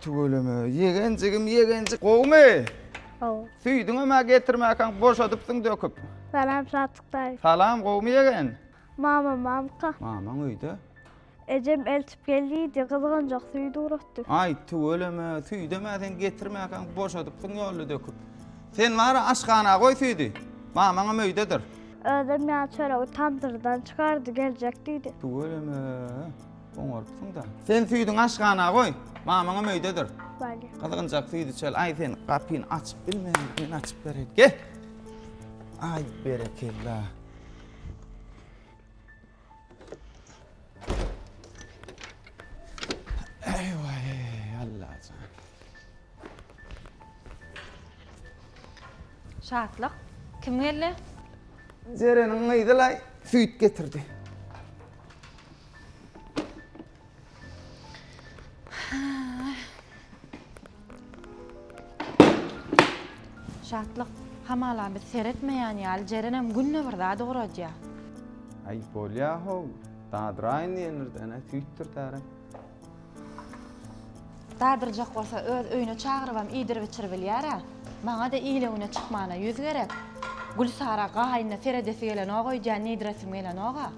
tügöleme. Yegencik goğumy. Süýdüňe mä getirmäkäň boşadypdyň döküp. Salam Satyktay. Salam goğumy yegen. Mamka. Mamaň öýde. Ejem elçip geldi, kızgınjak süýdi uratdy. Ay tügöleme, süýdemäden getirmäkäň boşadypdyň ýoly döküp. Sen wara aşgana goý süýdi. Mamaň öýdedir. Ödem ya çöreği tandırdan çıkardı, gelecek diýdi. Tügöleme. Oňarpdyň da. Sen süýdüň aşgana goý. Mamaň öýdedir. Bali. Kızgınjak süýdi çel. Ay sen gapyny açyp bilmeň, men açyp bereyim. Gel. Ay berekellah. Eyvah, Allah'ım. Şatlyk. Kim geldi? Zerenin ýyglay süýt getirdi. Şatlyk. Hamala biz seretmeýän ýaly jerenem günne bir daha dogurajy. Ay bolýa ho. Dadraýyn ýenirden süýtdir tarym. Dadyrjak bolsa öz öýüne çagyrybam iýdirip içirip bilýär. Maňa da iýlegine çykmana ýüz gerek. Gülsara gaýyna seredesi gelen oga ýa nidrasim gelen oga.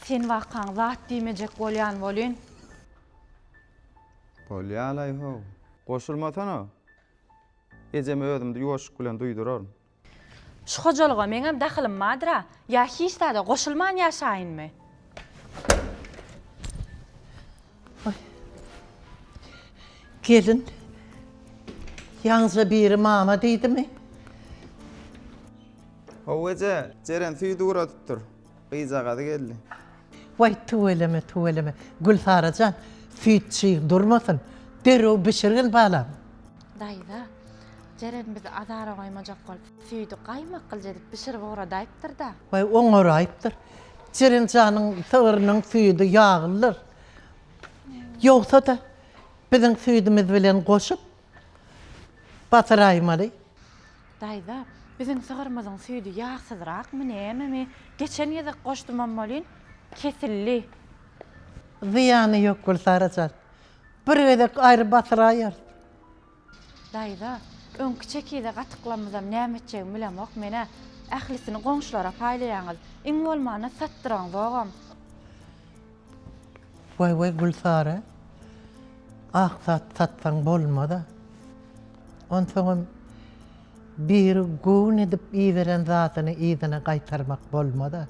Sen wakaň zat diýmejek bolýan bolýan. Bolýalay ho. Goşulmatan o. Ejeme özümdi ýoşuk bilen duýdurarm. Şu hojalyga meňem dahylim madra. Ya hiç da goşulman ýaşaýynmy? Gelin. Yalnızca biri mama deydi mi? Ho eje, jeren süýdi uradypdyr. Gyzagady geldi. Vay tuveleme. Gülsaracan, süýtçi durmasın. Derrew bişirgin balam. Daýda. Jeren biz azara goýmajak bolup süýdi gaýmak gylja dip bişirip ora daýypdyr da. Vay oňoraýypdyr. Jeren janyň tygyrynyň süýdi ýagyldyr. Ýogsa da biziň süýdimiz bilen goşup batyraýmaly. Daýda, biziň sygyrmyzyň süýdi ýagsyzrakmy näme? Geçen ýerde goşdumam bolýan, kesilli. Ziýany ýok Gülsaracan. Bir gezek aýry batyraýar. Daýda, öňkü çekide gatyklamyzam näme etjegimi bilemok mene. Ählisini goňşulara paýlaýaňyz, iň bolmana satdyraň zogam. Vay Gülsara. Satsaň bolmada. Onsoň bir gün edip iýeren zatyny ýzyna gaýtarmak bolmada.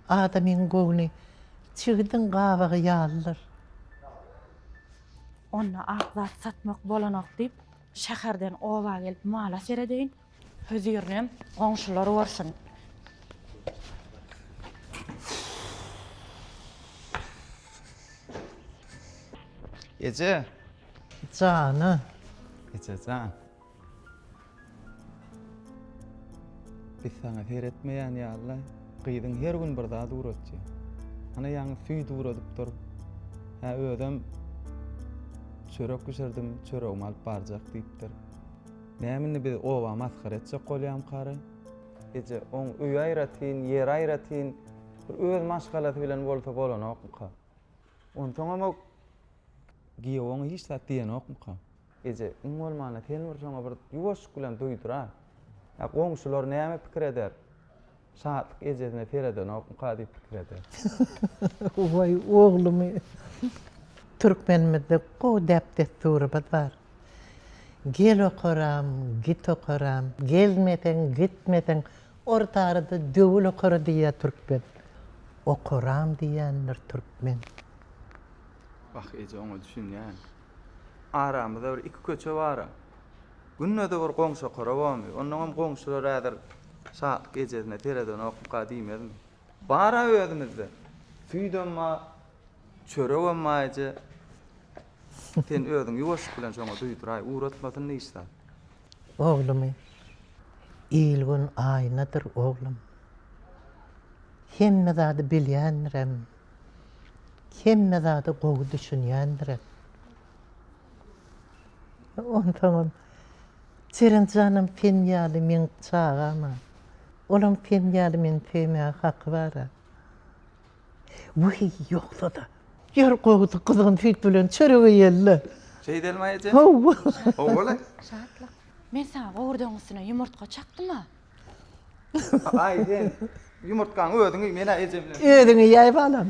Adamyň göwni çygdyň gabagy ýalydyr. Onna agzat satmak bolanok diýip şäherden oba gelip mala seredeýin. Hözürnem goňşular borsyn. Eje. Jany. Ejecan. Biz sana seretmeýän ýaly. Gyýdyň her gün bir daha duratdy. Ana ýaňy süýdi uradypdyr. Ha özüm çörek pişirdim, çöreğimi alyp barjak diýipdir. Näme biz oba maskara etjek bolýam kary. Eje oň öý aýratyn, ýer aýratyn, bir öz maşgalaty bilen bolsa bolanokmy? Ontoňam giýeň hiç zat diýenokmy? Eje iň bolmana telmir şoňa bir ýuwaşyk bilen duýdurar. Ya goňşular näme pikir eder? Saatlyk ejedine fereden okmy diýip pikir eder. Vay oğlumy. Türkmenimizde go dep desturbat bar. Gel okuram, git okuram, gelmeden, gitmeden, ortarada dövül okura diýär Türkmen. Okuram diýenler Türkmen. Bak eje oňa düşünýän. Aramyzda bir iki köçe bar. Günnede bir goňşa garabamy. Ondan goňşular äder saatlyk ejedine fereden okmy diýmezmi? Bara özümizde. Süýdem çöreğim maýjy. Sen özüň ýuwaşyk bilen şoňa duýduray, uratmasyn näçe? Oğlumy. İlgün aýnadyr oğlum. Hemme zady bilýändirem. Hemme zady gowy düşünýändirem. Ondan Çeren canım fen ýaly men çağama. Olam fen ýaly men peýmäge haky bar. Vay yoksa da. Yer koğdu kızın fit bilen çörege yelle. Şey delme ece. Hav. Oğlum. Şatlık. Men sana goğurdan üstüne yumurtka çakdyma. Ay sen yumurtkan ödüňi mene ejemle. Ödüňi ýaýyp alam.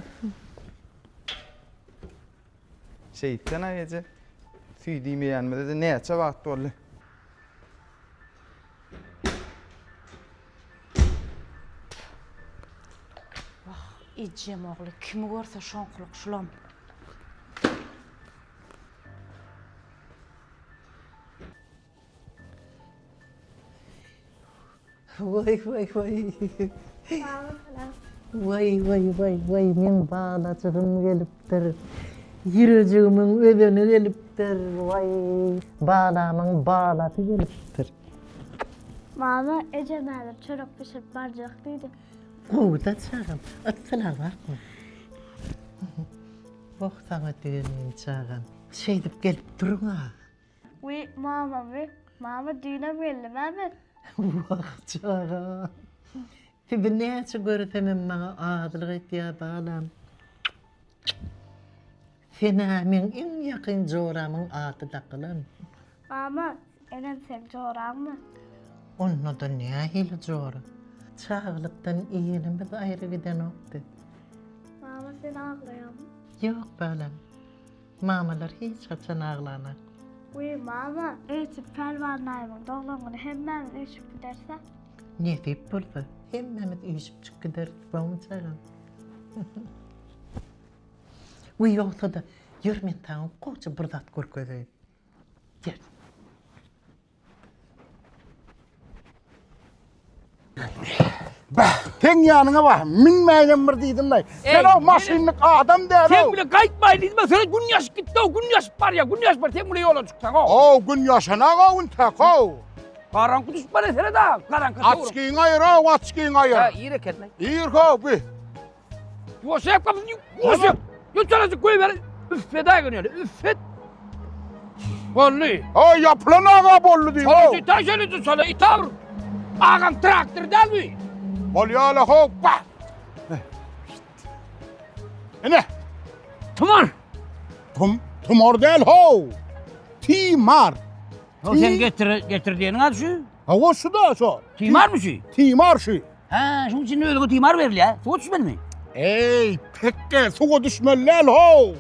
Şeytan ece. Süýdimeýänmede de näçe wagt boldy. İjem oğlu kimi görse şoňkuluk şulam. Vay vay vay. Mama falan. Vay men bağlacığım gelipdir. Yüreğimin ödeni gelipdir. Vay bağlamın bağlatı gelipdir. Mama Ece nerede çörek pişirip baracaktıydı. Kuğda çağım. Attılar bakma. Oh sana düğünün çağım. Şey deyip gelip durun ha. Uy mama mi? Mama düğüne belli Mehmet. Vah çağım. Tibi ne açı görütemem bana ağırlık et ya bağlam. Fenamin en yakın coğramın adı da kılan. Mama enem sen çoğuran mı? Onunla da ne ahili coğra. Çağlıktan iğnimiz ayrı giden oldu. Mama sen ağlayan mı? Yok bağlam. Mamalar hiç kaçan ağlanar. Uy mama eğitip pelvanlayımın doğlamını hemen üşüp giderse. Ne deyip buldu? Hemmemiz uyuşup çık gider. Bağımı çağın. Uy yoksa da yürümen tağın koca bırdat korkuyor. Gel. Ten yanına bak, minmeyen bir dedim lan. Sen o maşinlik adam değil Sen o. bile kayıtmaydın mı? Sana gün yaş gitti o, gün yaş var ya, gün yaş var. Sen bile yola çıksan o. O gün yaşına kavun tek o. Karan kutuş bana sana da, karan kutuş. Açkiyin ayır o, açkiyin Ya ayır. iyi reket lan. İyir ko bir. Yosa yap kapısını, yosa yap. Yosa koy ver. Üffet günü öyle, üffet. Vallahi. O yapılan ağa bollu değil o. Sana taş öyle sana ithal. Ağam traktör değil mi? Bol yala ho, bak. Ne? Tamam. Tumor değil ho. Timar. O sen getirdiğinin adı şu. Ha o şu da şu. Timar mı şu? Timar şu. Ha, şunun için öyle bir timar verili ya. Soğut düşmedi mi? Ey pekke suğa düşmellel ho.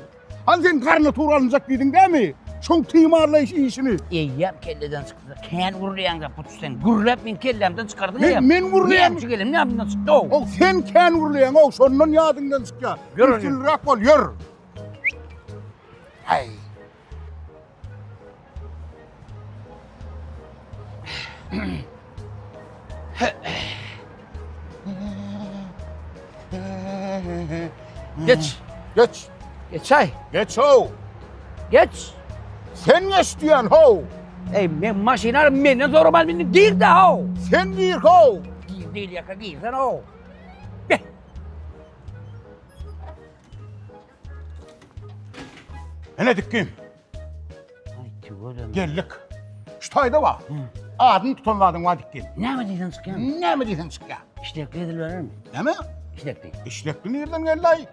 Hani sen karnı tuğralınacak dedin değil mi? Şun timarla işini. Eyyem kelleden çıktı. Ken vurlayan da putustan. Gürlep min kellemden çıkardın Men- ya. men vurlayan- Ne kellim ne yaptın çıktı o? O sen ken vurlayan o sonunun yadından çıkıyor. Yürü. Üstünlük ol yürü. Hay. Geç. Geç. Geç çay. Geç ho. Geç. Sen geç diyen ho. Ey ben maşinar menden normal beni değil de o. Sen gir ho. Gir değil yaka gir sen o. Gel. Ne dikkim? Ay tüvölüm. Gellik. Şu tayda var. Adını tutanladın var dikkim. Ne mi dedin sıkıyorum? Ne mi diysen çık ya? İşlekli edilir mi? Ne mi? İşlekli. İşlekli nereden geldi ay?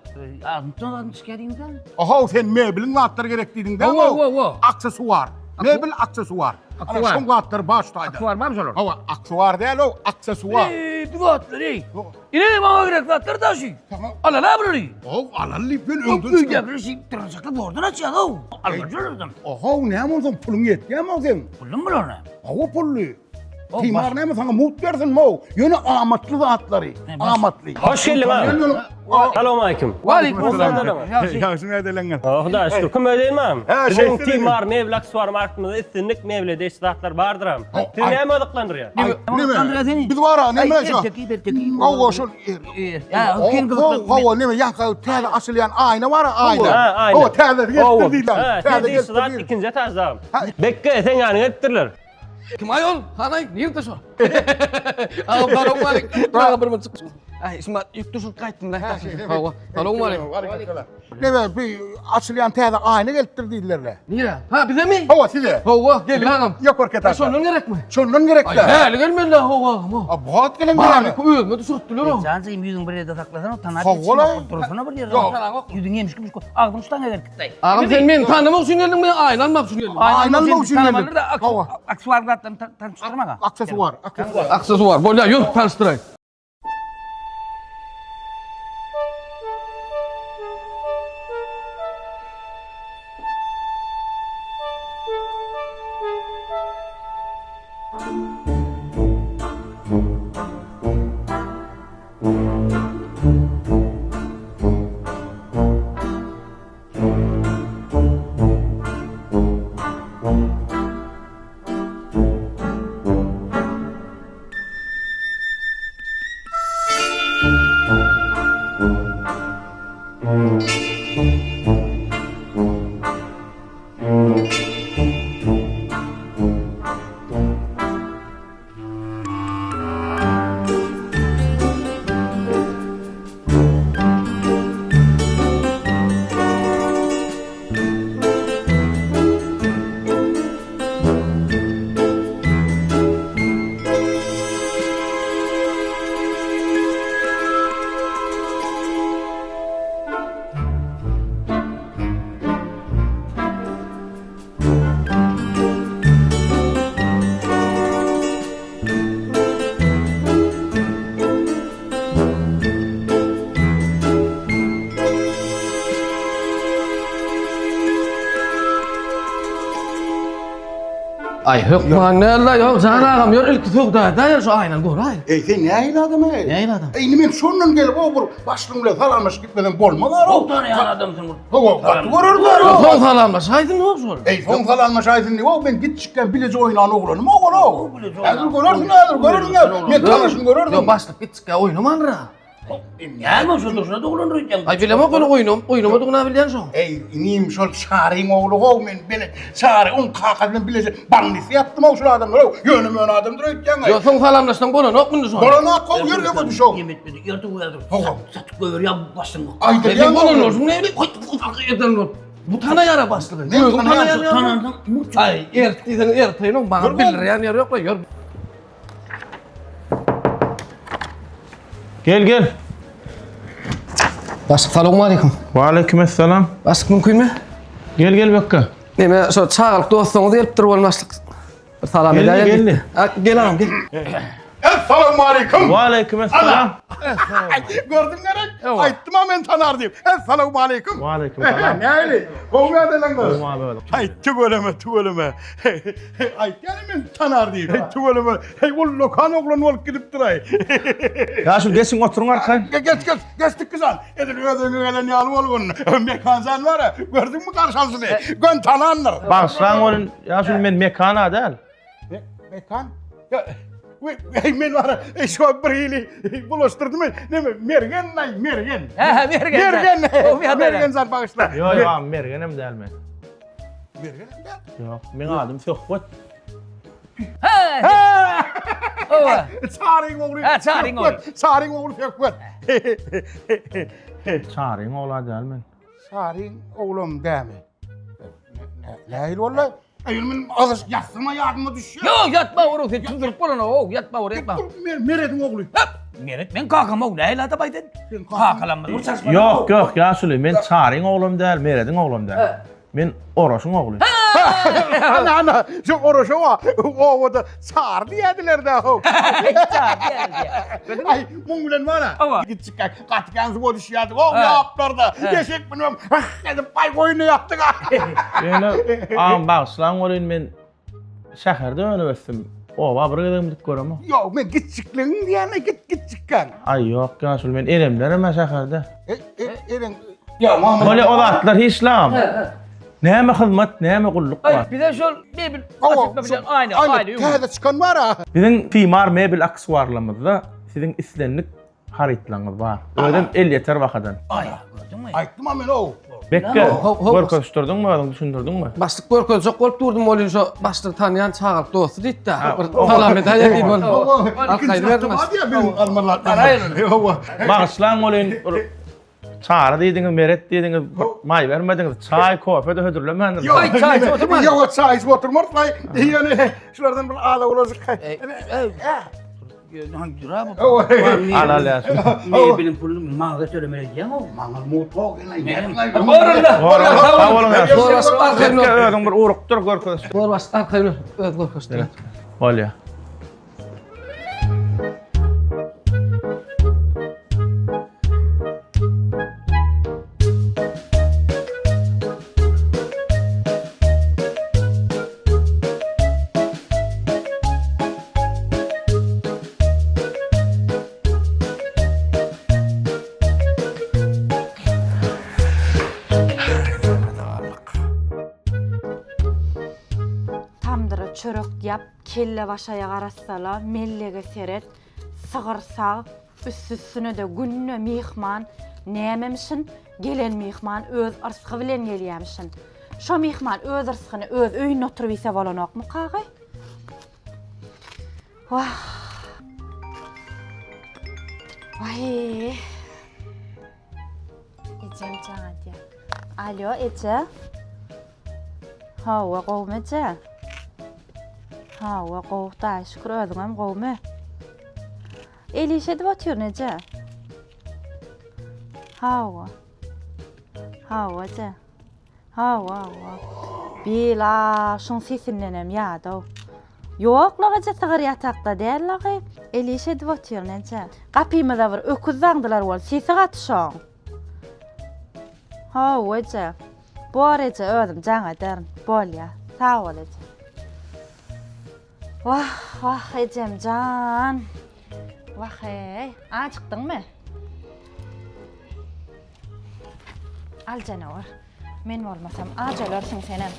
Ağzını adını çıkarayım da. Aha sen meblin vaatları gerektiydin değil mi? Wo. Aksesuar. Mebil aksesuar. Aksesuar. Ana şun vaatları baştaydı. Aksu var mı amcalar? Hava aksesuar değil o, aksesuar. Duvatlar ey. İne de bana gerek vatlar da şey. Tamam. Ala ne yapıyorsun? Oh, alalli ben O öldün büyük çıkın. bir şey tırnakla doğrudan açıyor o. Algıcılırdım. Aha ne mi olsun pulun yetti mi olsun? Buldun mu lan? Hava pullu. O Timar ne mi sana mut versin mi o? Yönü amatlı vaatları. Amatlı. Hoş geldin abi. Selamun aleyküm. Aleykümselam. Ya şunu edelenler. Xuda şükür. Kim ödeyim mi? He, Bizim şeftir timar, mevlak suvar markımızda üstünlük mevlede iştiraklar vardır am. Siz ay. ne mi ödüklandırıyor? Ne mi? Biz var ha ne mi şu? Hava şun. Ya kim kızıklı? Hava ne mi? Yanka tele asılayan ayna var ha ayna. Ha, aynen. O tele getirdi lan. Ha, Tele siz iştirak getirdi. ikinci etazam. Ha. Bekke sen yani ettirler. Kim ayol? Hanay, niye taşo? Ağam karam var. Karam bir mıtık. Ay İsmat yük düşüp kayttım da. Hava. Salamu aleyküm. Ne be bir açılyan teyze aynı geltirdilerle. Nire? Ha bize mi? Hava size. Hava gel ağam. Yok orket aşağı. Sonun gerek mi? Şundan gerek Ay de. hele gelmedi la hava. Bu hat gelen Bari yani. ku ölmedi sürttüler o. Cansayım yüzün bir yerde saklasan o tanat Sağ ol lan. durusuna bir yerde. Yok. Yüzün yemiş gibi ağzını tutan eder kıttay. Ağam sen beni tanımak için geldin mi? Aylanmak için geldin. Aylanmak için geldim. Hava. Aksuarlardan tanıştırma. Aksesuar. Aksesuar. Böyle yürü tanıştırayım. Ay yok ne Allah yok sana ağam yok ilk çok da ya şu aynen gör ay. Sen ne ayladım ey? Ne ayladım? Ey men şundan gelip o başlığımla falanmış gitmeden bolmalar o. Doktor ya adamsın bu. Hava katı görürdüler o. Son falanmış aydın ne olsun? Ey son falanmış aydın ne o ben git çıkken bilece oynan oğlanım oğlan o. Görürdün ya. Ben tanışın görürdüm. Yok başlık gittik ya oyunu manra. Ya mı şu duşuna doğru duracağım. Ay bileme öyle oyunumuduğuna bilen son. Ey inim şol çağırayım oğlu o men beni çağırı on kakadın bilece bandisi yaptım o şu adamlar o. Yönüm ön adamdır ötken. Yok son falanmıştan bana yok bunu son. Bana kov yer yok düş o. Yemek dedi. Yırtı uyadır. Tamam. Satık koyuyor ya başını. Aydır Ne ya. bunun olsun ne bileyim. Farkı eden ol. Bu tane yara başlığı. Ne Bu tane yara? yara. Tanandım. Mutlu. Ay ertayın bana bilir yani yer yok la yor. Gel. Başlık salamu aleyküm. Ve aleykümselam. Başlık mümkün mü? Gel bakka. Neme şu çağırıp dostluğunuzu gelip durub olmaşlık. Salam Geldi, edeyim. geldi. Gel ağam gel. Esselamu aleyküm. Ve aleykümselam. Gördün gerek? Ayttım ben tanardım. Esselamu aleyküm. Ve aleykümselam. Ne öyle? Kovma edelim kız. Olma böyle. Ay tüveleme. Ay yani ben tanardım. Ay tüveleme. Ay ol lokan oğlan olup gidip duray. Ya şu geçin oturun arkaya. Geçtik kızan. Edin ödünü gelen yalı olgun. Mekanzan var ya. Gördün mü karşısını? Gön tananlar. Bak sen olun. Ya şu men mekana değil. Mekan? Men var ya. Şu birliği bulaştırdı mı? Ne mi? Mergen. Mergen zar bağışla. Yok mergenim değil mi? Mergen mi? Yok. Men adım Sökböt. Ova. Çağırın oğlu. Çağırın oğlu. Çağırın oğlu Sökböt. Çağırın oğla değil mi? Çağırın oğlum değil mi? Değil valla. Benim azış yatsıma yardıma düşüyor. Yok yatma oraya. Sen çıldırıp bana o. Yatma oraya yatma. Meredin oğlu. Meret ben kalkam o. Ne la tabaydın? Kalkalanma. Yok ya Süley men çağırın oğlum değil, meredin oğlum değil. Men Oroş'un oğlu. Ana şu orası var. O da çağır diyediler de o. Ay mungulen var ha. Git çıkar. Katkansı bu düşüyordu. O yaptılar da. Deşek bilmem. Dedim pay koyunu yaptık ha. Yani ağam bağışlan olun men şehirde öyle östüm. O var bir gidip git göremem. Yok men git çıklığın diyene git çıkan. Ay yok ya Süley men elimlerim şehirde. Eren. Ya Muhammed. Böyle o zatlar hiç lan. Neyme hizmet, neyme kulluk var. Ay bir de şu bir açıkla bilen aynı yok. Kağıda çıkan var ha. Bizim timar mebil aksuarlarımızda sizin istenlik haritlarınız var. Ödüm el yeter vakadan. Ay gördün mü? Ayttım amen o. Bekke, görköstürdün mü adam düşündürdün mü? Başlık görközjok bolup durdum bolýan şo başlygy tanıyan çağırıp dosty diýdi. Salam edýär diýdi bol. İkinci vermez. hafta var ya benim almalar. Bağışlan olun. Çağrı diýdiňiz, meret diýdiňiz, may bermediňiz, çay, kofe de hödürlemändir. Yok çay oturmaz. Yok çay oturmaz. Yani şulardan bir ağla olacak. Alal ya. Ne benim pulum mağaza söylemeyeceğim o. Mangal mutfak. Sağ olun ya. Doğru başlyk arkayny. Ödüm bir uruktur görköstür. Doğru başlyk arkayny. Öz görközdi. Bolýa. Tamdyra çörek diýip, kelle başaya garassala, mellege seret, sygyrsak, üstüne de günne mihman, nämemişin, gelen mihman öz arsky bilen gelýärmişin. Şo mihman öz arsykyny öz öýüne oturup ise bolanokmy kagay? Wah. Vay. Ejem çaňa diýär. Alo, Eje. Hawa gowmaja. Hawa gowda şükür özüňem gowma. Elişe dip otur neje? Hawa. Hawaja. Hawa. Bila şoň sesimlenem ýa-da. Ýok lagaja sygyr ýatakda däl lagy. Elişe dip otur neje? Gapymyza bir öküz zaňdylar bol, sesi gatşaň. Hawaja. Boreja özüm jaňa derin. Bolýa. Sağ ol Eje. Vah Ejemcan. Vah hey. Açyktynmy? Al janawar. Men bolmasam ajalarsyň senen.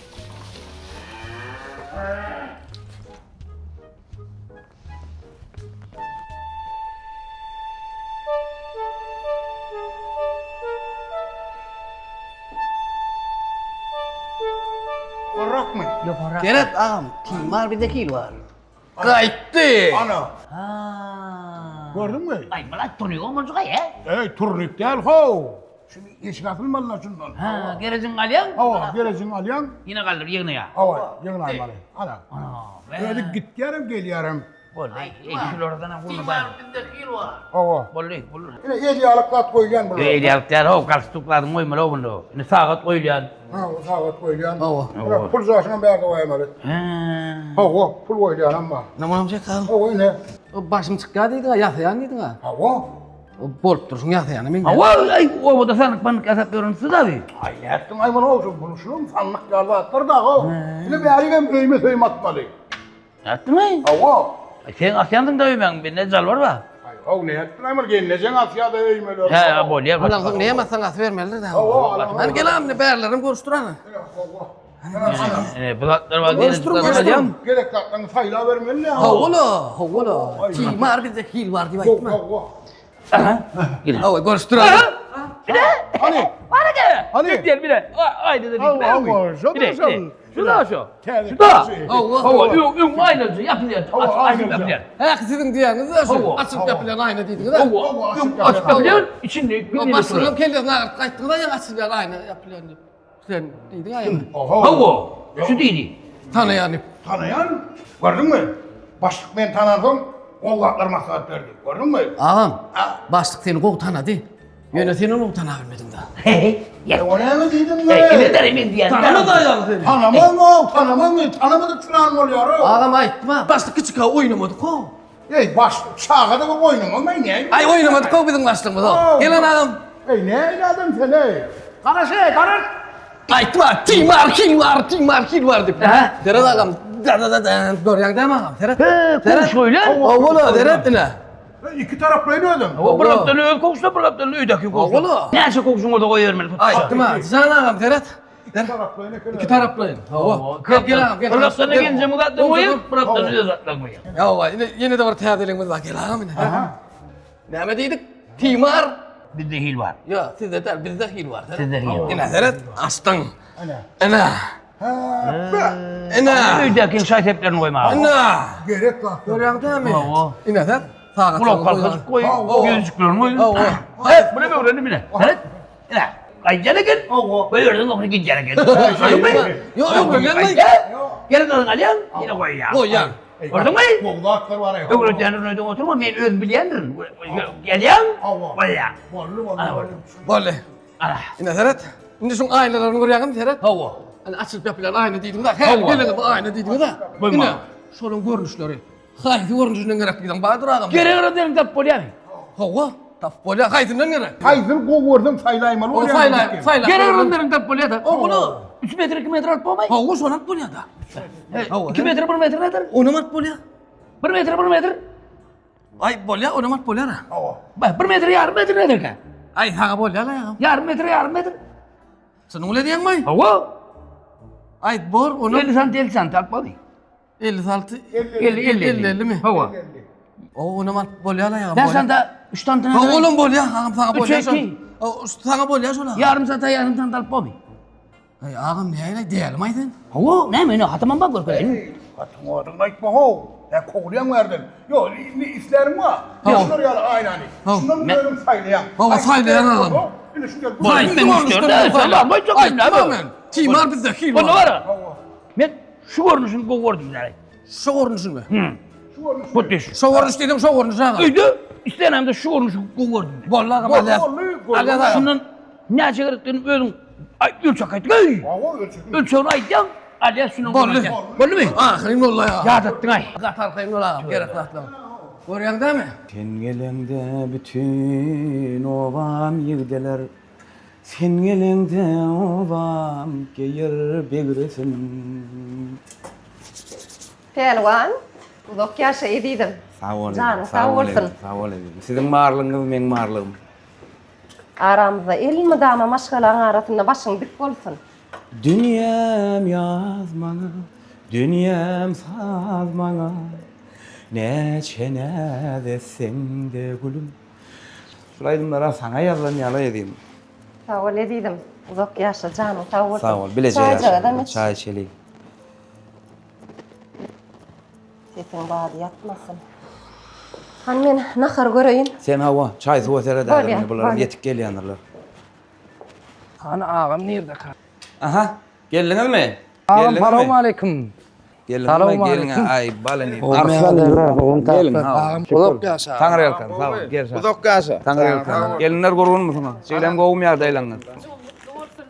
Korrak mı? Yok ora. Gerek ağam, timar bir de kil var. Gaýtdy. Ana. Gördün mü? Ay bala tonu olmaz ya. Turnip değil ho. Şimdi eşik atılmalılar şundan. Ha, gerizin alyan. Hava, gelecin alyan. Yine kaldır yığını ya. Hava, yığın almalı. Ana. Ana. Öyle git yarım gel yarım. Bollay. Eşil oradan vurdu bana. Bir de kil var. Hava. Bollay. Yine eli alıklat koyulan bunu. Öyle yaptılar. O kalsı tukladım koymalı o bunu. Ne saat koyulan. Ha, saat koyulan. Hava. Pul zaşına bir koymalı. Hava, pul koyulan ama. Namam çek ağam. Hava ne? O başım çıkýar diýdiň, ýatýan diýdiň. Hava. O bolup duruşuň ýatýany men. Ama ay o da sanık banık asap görüntüsü tabi. Ay yaptın ay bana olsun bunu şunun sanlık galiba attır da o. Yine bir arayım öyme atmalı. Yaptın mı? Hava. Sen asyandın da öymen. Bir ne zal var ba? Ay o ne yaptın ay gelin ne sen Asya'da öymeler. He bol yer Ulan var. sen näme asy bermelidir de. Hava. Ben gelam ne berlerim görüşdüräni. Bulatlar var. Görüşdürüm. Gerek katlarını sayla vermeli ya. Howla. Timar bir de kil var diýip aýtma. Hava. Howla görüşdüräni. Hani? Bana gel. Hani? Gel bir de. Ayda da bir de. Allah, şu da şu. Şurada şu. Tabii. Şurada. Howla. Hava yok aynı yapılıyor. Açıp yapılıyor. Ha sizin diýeniz de şu. Howla. Açyp ýapylan aýna diýdiňiz de. Hava yok açıp yapılıyor. İçinde O bir başlygyň kelýär, gaýtdyňda ýa açyp ýapylan aýna ýapylan diýip. Sen diýdiň aýna. Hava. Şu değil. Tanıyan. Tanıyan? Gördün mü? Başlık ben tanıdım. Oğlaklar masaat verdi. Gördün mü? Ağam, başlyk seni gowy tanadı. Yönetini onu tana bilmedim da. O ne mi dedim Emin diyen. Tanımadı ayağım seni. Tanımadı çıran oluyor. Ağam aytma. Başlık küçük ha oynamadık o. Ey başlık çağda bu oynama ben ne? Ay oynamadık o bizim başlığımız o. Gelen ağam. Ey ne adam sen ey? Kara şey, kara. Aytma, timar kil var deyip. Deret ağam. Görýän däme ağam. Deret. Şöyle. Oğlu deret ne? İki taraflı ödüm. O bıraktın öyle koksa bıraktın öydeki koksa. Oğlu. Neyse koksun orada koyuyorum. Aytma, sen ağam deret. İki taraflı ödüm. İki taraflayın. Hava. Gel ağam gel. Bıraktın gelince mukaddem koyup bıraktın öyle zatlan koyuyor. Ya yine de var teadilimiz var. Gel ağam yine. Näme diýdik? Timar Bizde hil var. Yo, sizde der, bizde hil var. Sizde hil var. Ina seret, astın. Ina. Ina. Öydeki şahit heplerini koyma. Ina. Gerek yok. Görüyorsun değil mi? Oo. Ina ser. Sağa Kulak kalkası koy. Gözcüklerini koy. Oo. Evet, bunu bir öğrenin bile. Evet. Ne? Kayıcana gel. Böyle öğrenin okunu gideceğine gel. Yok, gelmeyin. Gel kalın alyan. Yine koy ya. Koy ya. Gördün mü? Kulaklar var ya. Öbür ötenin önünde oturma. Ben öz bilendirin. Gel yan. Koy ya. Ana vurdum. Böyle. Ana. Ina seret. Şimdi şun aynalarını görüyorsun seret. Hava. Hani açılıp yapılan ayna deydin da. Her gelene bu ayna deydin da. Koyma. Ina. Şunun görünüşleri. Haydi görünüşünden gerek giden Bahadır ağam. Geri öğrenin tap polya mı? Hava. Taf böyle haydinden gerek. Hayzın kovurdum saylaymalı. O sayla. Geri öğrenin tap polya da. O bunu. 3 metre 2 metre alıp olmayı. Hava sonat böyle da. 2 metre 1 metre nedir? Oynamak böyle. 1 metre 1 metre. Ay böyle oynamak böyle da. Bak 1 metre yarım metre nedir ki? Ay ha böyle la ya. Yarım metre. Sen öyle diyen mi? Hava. Ay bor onu 50 santim 50 santim almalı. 56 50 mi? Hava. O oynamak böyle la ya. Ben sana 3 tane Ha oğlum böyle ya. Sana böyle Üç, ya. iki. O sana böyle ya şuna. yarım santa yarım santa alıp olmayı. Ay ağam ne öyle diyelim aydın. Hava. Ne mi ne? Hataman bak görüyorsun. Atmadın aytma ho. Ya kovlayan verdin. Yo ne isterim var. Ya şunları ya aynani. Şunları böyle saylayan. Hava saylayan ağam. Bir şu gel. Vay ben istiyorum da sen var mı? Çok önemli abi. Timar bizde hil Onu var. var ya. Ben şu görünüşünü gördüm yani. Şu görünüşün mü? Bu düş. Şu görünüş dedim şu görünüş ağam. Öyle istenem de şu görünüşü gördüm. Vallahi ağam. Aga şunun ne çıkarttığını ölüm. Ay ölçek ayttık. Ay. Hava ölçek. Ölçeğini aytacağım. Aliye şunun Bollu. görünüşü. Bollu mu? Ahirin vallahi ya. Ya tattın ay. Katar kayın ağam. Gerek atlam. Görüyorsun değil mi? Sen gelende bütün ovam yigdeler. Sen gelende ovam gelir begresin. Pelvan, uzak yaşa ediydim. Sağ olun. Canım sağ olsun. Sağ olun. Sizin marlığınız men marlığım. Aramızda ilmi dama maşgalan arasında başın dik olsun. Dünyam yazmana, dünyam sazmana. Ne çene desem de gülüm. Şuraydımlara sana yazılan edeyim. Sağ ol ediydim. Uzak yaşa canım sağ olsun. Sağ ol. Bileceğim. Çay içelim. Sesin bağlı yatmasın. Hani men nahar göreyim. Sen hava çay soğuk sere Böyle, dağılın. Bunlar böyle. yetik geliyorlar. Hani ağam nerede kal? Aha. Geldiniz mi? Ağam selamun aleyküm. Gelin Selamun mi? Gelin aleyküm. ay baleni. Gelin. Uzak yaşa. Tanrı yalkan. Sağ ol. Gel. Uzak yaşa. Tanrı yalkan. Gelinler gorun musun? Söylem kovum yardaylanlar.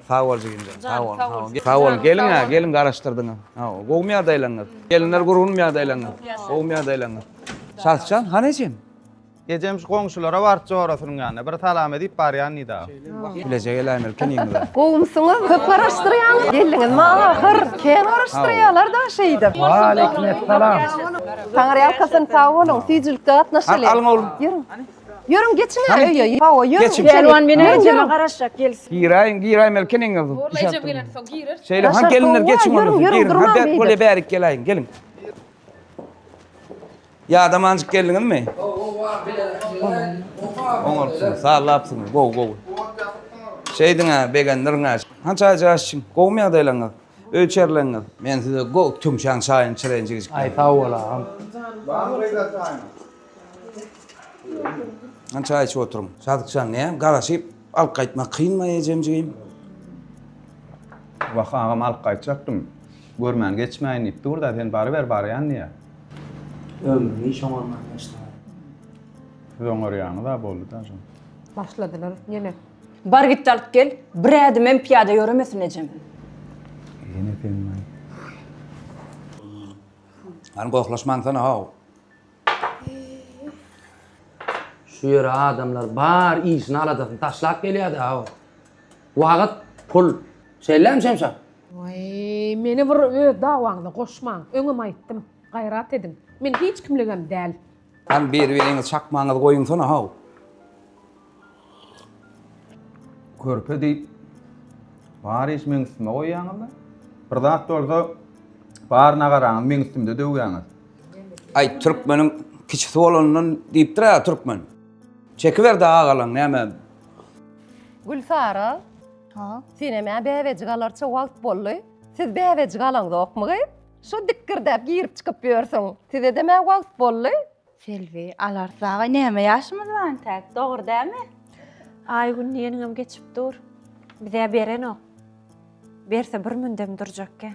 Sağ ol Cigin. Sağ ol. Sağ ol. Gelin ha. Gelin araştırdın ha. Kovum yardaylanlar. Gelinler gorun yardaylanlar. Kovum yardaylanlar. Şahscan hanecim? Gecem şu komşulara varça orasının yanına. Bir talam edip baryan nida. Bilecek elaymer keningler. Kovumsunuz köp araştırayan. Geliniz ma ahır. Ken araştırayalar da şeydi. Aleykümselam. Tanrı yalkasın sağ olun. Seyircilikte atnaşalı. Alın oğlum. Yürüm. Yürüm geçin ha. Öyle. Hava yürüm. Geçin. Pelvan beni cema karışacak gelsin. Girayım el keningler. Şeyle han Yaşar, gelinler kovma, geçin yürüm, onu. yürüm, Girin. durmam Hadi beydir. böyle berik geleyin. Gelin. Ya adamancık geldiniz mi? Oğlum sağ ol lapsın. Go. Şeydin ha begenlerin ha. Han çaycı açın. Kovmaya daylanır. Ölçerlenir. Men size go tüm şan çayın çiren çizik. Ay sağ ol ağam. Han çay içi oturum. Sadık şan ne? Garaşıp al kaytma kıyınma yiyeceğim. Vaka ağam alıp kaytacaktım. Görmen geçmeyin ip dur da sen bari yan niye? Ömrünü hiç olmadan geçti. Öңör yanı da boldu da şon. Başladılar yine. Bar git alıp gel. Bir adım en piyade yürümesin Ecem. Yine bilmem. Han koklaşman sana ha. Şu yere adamlar bar iyisini aladasın. Taşlak geliyor da ha. Vaqt pul. Selam Şemsa. Vay, meni bir davaňda goşmaň. Öňüm aýtdym, gaýrat edim. Men hiç kimligem däl. Han bir veriniz çakmaňyzy goýun sana ha. Körpe deyip bar iş men üstüme goýýaňyzda. Bir zat bolsa barına garaňyz men üstümde döwýäňiz. Ay Türkmenin kiçisi olandan deyip dira Türkmen. Çekiver de ağalan näme Gülsara. Ha? Sineme bäwejik alarça wagt bolly. Siz bäwejik alaňdy okmagy? Şu dikkirdäp girip çykyp ýörsiň. Size deme wagt bolly. Selvi, alarsağa näme ýaşymyz bar tek, dogry dämi? Ay gün ýeniňem geçip dur. Bize beren ok. Berse bir mündem durjakka.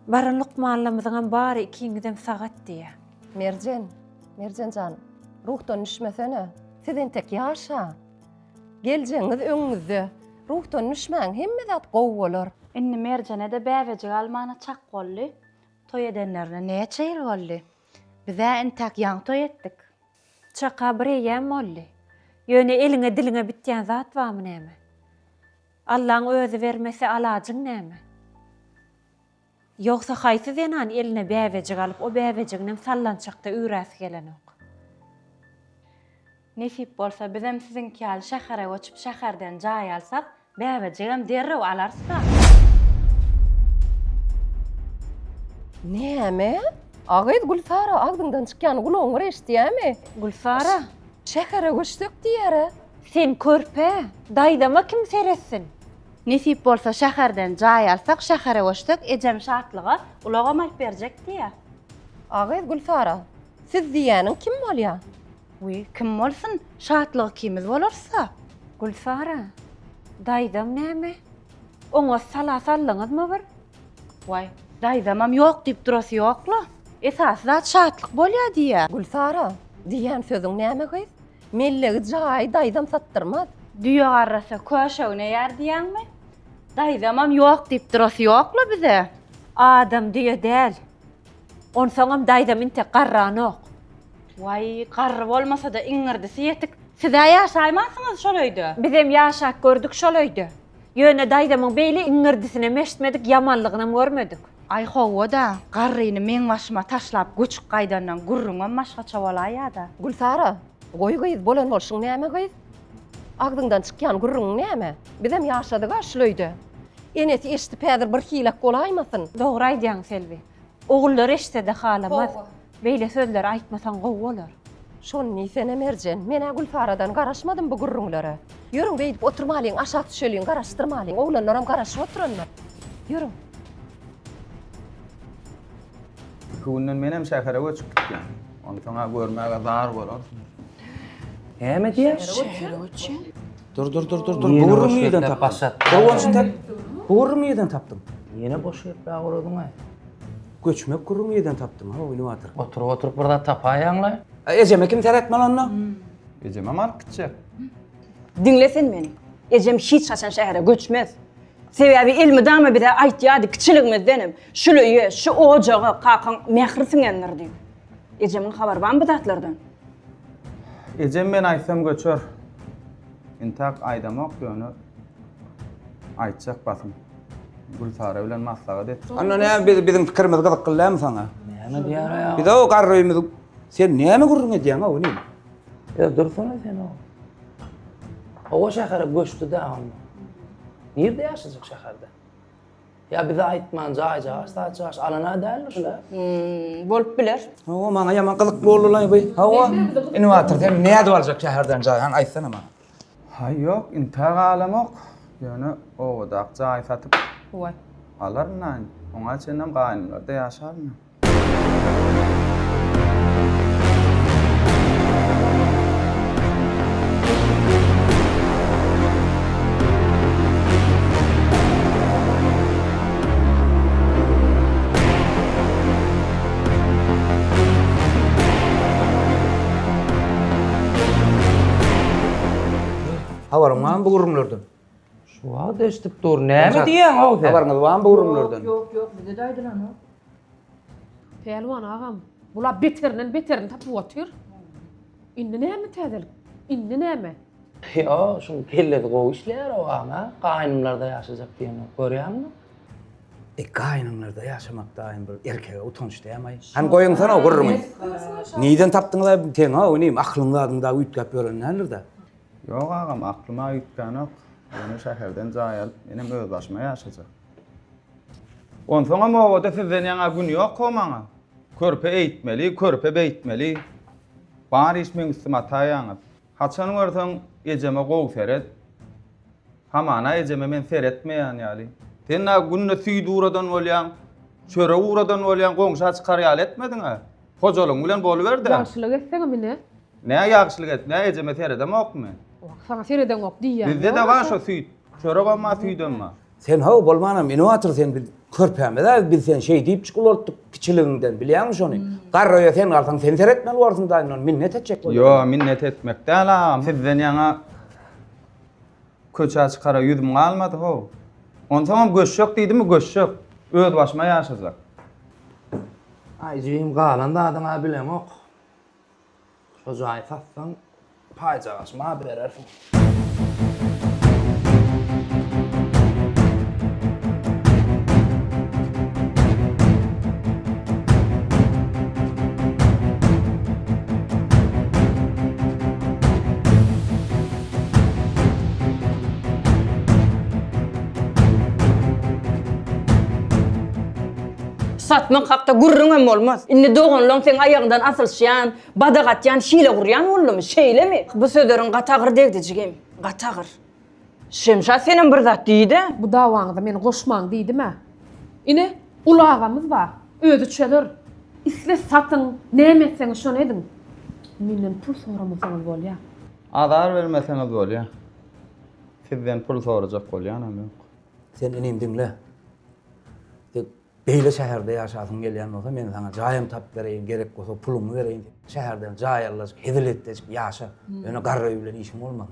Barın lukmanlamyzyň bary ikiňizem sagat diýe. Merjen can, ruhdan düşmesene. Sizin tek ýaşa. Geljeňiz öňüňizde. Ruhdan düşmäň hemme zat gowy bolar. Inni Merjane de bäwejik almana çak bolly. Toy edenlerine näçe ýyl bolly? Bize entek ýaň toy etdik. Çaka bir ýem bolly. Ýöne eliňe diliňe bitýän zat barmy näme? Allahyň özü bermese alajyň näme? Yoksa haýsy denan eline bäwejik alyp o bäwejiginem sallançakda üräs gelen ok. Nesip bolsa bizem sizin kal şähere göçüp şäherden jaý alsak, bäwejigem derrew alarsa. Näme? Agyt Gülsara agdyňdan çykýan gulagyňy eşitýärmi? Gülsara, Şähere göçdük diýere. sen körpe, daýdama kim seretsin? Nesip bolsa şäherden jaý alsak, şähere göçdük, ejem şartlyga ulagam alyp berjek diýär. Agyt Gülsara, siz diýäniň kim bolýar? Kim bolsun, şartlygy kimiz bolarsa? Gülsara, daýdam näme? Oňa salasallyňyzmy bir? Daýdamam ýok diýip durasy ýokla. Esas zat şartlyk bolýar diýär. Gülsara, diýän sözüň näme gyz? Mellegi jaý daýdam sattyrmaz. Düýe garrasa köşegine ýer diýäňmi? Daýdamam ýok diýip durasy ýokla bize. Adam diýe däl. Onsoňam daýdam inte garran ok. Garry bolmasa da iňirdisi ýetik. Siz ýaşaýmansyňyz şolaydy. Bizem ýaşak gördük şolaydy. Ýöne daýdamyň beýli iňirdisine meşitmedik, ýamanlygyny görmedik. Ay howa da, garryny men başyma taşlap göçük gaýdandan gurrunam başgaça bolaýa-da. Gülsara, goý gyz bolan bolşuň näme gyz? Agdyňdan çykýan gurrun näme? Bizem ýaşadyk şolaydy. Enesi eşitip häzir bir hilak bolaýmasyn. Dogry aýdýaň Selvi. Ogullar eşitse de halamaz. Beýle sözler aýtmasan gowy bolar. Şonu niýsene Merjen, mene Gülsaradan garaşmadym bu gurrunlara. Ýörüň beýdip oturmalyň, aşağı düşeliň, garaşdyrmalyň. Oglanlaram garaşyp oturanlar. Ýörüň. Günden menem şähere göçüp gitdim. Onsoňa görmäge zar bolar. Näme diýär? Dur. Burum ýerden tapasat. Gowunçy tap. Burum ýerden tapdym. Ýene boş ýer bagıradyň ha. Göçmek gurum ýerden tapdym ha, oýnap atyr. Oturup burada tapaýaňla. Ejeme kim teretmen onu? Ejemem alyp gitjek. Dinlesen meni. Ejem hiç haçan şähere göçmez. Sebebi ilmi dama bir de aýtýardy kiçiligimiz denim. Şuly şu ojagy qakan mehrisingenler diýip. Ejemiň habar barmy bu zatlardan? Ejem men aýsam göçür. Intak aýdamak ýöne aýtjak basym. Gülsara bilen maslahat et. Anna näme bizim pikirimiz gyzyk kylýarmy saňa? Näme diýär ýa? Biz o garrymy sen näme gurrun edýäň ha ony? Dursana sen o. O şähere göçdi de ama. Nerede yaşayacak şäherde? Ya bize aýtman, jaý, alana däl şular. Bolup biler. O maňa ýaman gyzyk bolurlar bu. Hawa. Innovator hem näde boljak şäherden jaý? Han aýtsana maňa. Ha ýok, intag alamak. Ýöne o da jaý satyp alarnan. Oňa çenem gaýnlarda ýaşarmyn. Habarym var bu gurumlardan? Şu wagt eşitip dur. Näme diýäň o? Habaryňyz barmy bu gurumlardan? Yok, bize daýdylar no. Pelwan agam, bular beterini tapyp otyr. Indi näme täzelik? Indi näme? Ya, şu kelledi gowy işler o ana. Gaýnymlarda ýaşajak diýen görýärmi? Gaýnymlarda ýaşamak daýym bir erkege utanç diýämi? Han goýuň sana gurrumy. Niden tapdyňlar teň ha, ony aklyňlarynda üýtgäp ýörenlerdir. Yok ağam, aklıma yüklän ok. Ýöne şäherden jaý alyp, menem öz başyma ýaşajak. Onsoňa mowada sizden ýaňa gün ýok maňa. Körpe eýtmeli, körpe beýtmeli. Bar iş meň istim ataýaňyz. Haçan görseň ejeme gow seret. Hamana ejeme men seretmeýän ýaly. Sen na günne süýdi uradan bolýan, çöre uradan bolýan goňşa çykaryal etmediň-i? Hojalyň bilen boluberdi. Ýagşylyk etseňi mene. Näme ýagşylyk et? Näme ejeme seredemokmy? Sana sereden ok diýär. Bizde de var şo süýt. Çöre gama süýdemma. Sen haw bolmanam, inovator sen bil körpäme biz sen şey diýip çykylardyk kiçiliginden bilýärmi şonu? Garroýa sen garsaň sen seretmeli barsyň da minnet etjek bolýar. Yo, minnet etmek däl. Sizden ýaňa köçä çykara ýüzüm almady ho. Ondan göçşök diýdimi göçşök. Öz başyma ýaşajak. Ay jyym galanda adyňa bilemok. Şojaý satsaň paýjaşma berersiň. Satmak hakda gurrun olmaz. Indi doğanlan sen ayağından asılşyan, badagatyan, şile guryan ollum, şeyle mi? Bu sözlerin gatağır degdi jigem, gatağır. Şemşat senin bir zat diýdi. Bu dawaňyzda meni goşmaň diýdimi? Ine ulagymyz bar. Özü çedir. Isle satyň, näme etseň şonu edin. Menden pul soramasaňyz bolýar. Adar vermeseňiz bolýar. Sizden pul sorajak bolýanam ýok. Sen inim dinle. Beýle şäherde ýaşasyň gelýän bolsa men sana jaýym tap bereýin, gerek bolsa pulumy bereýin. Şäherden jaý alajak, hedeletdik, ýaşa. Öňe garroý bilen işim bolmady.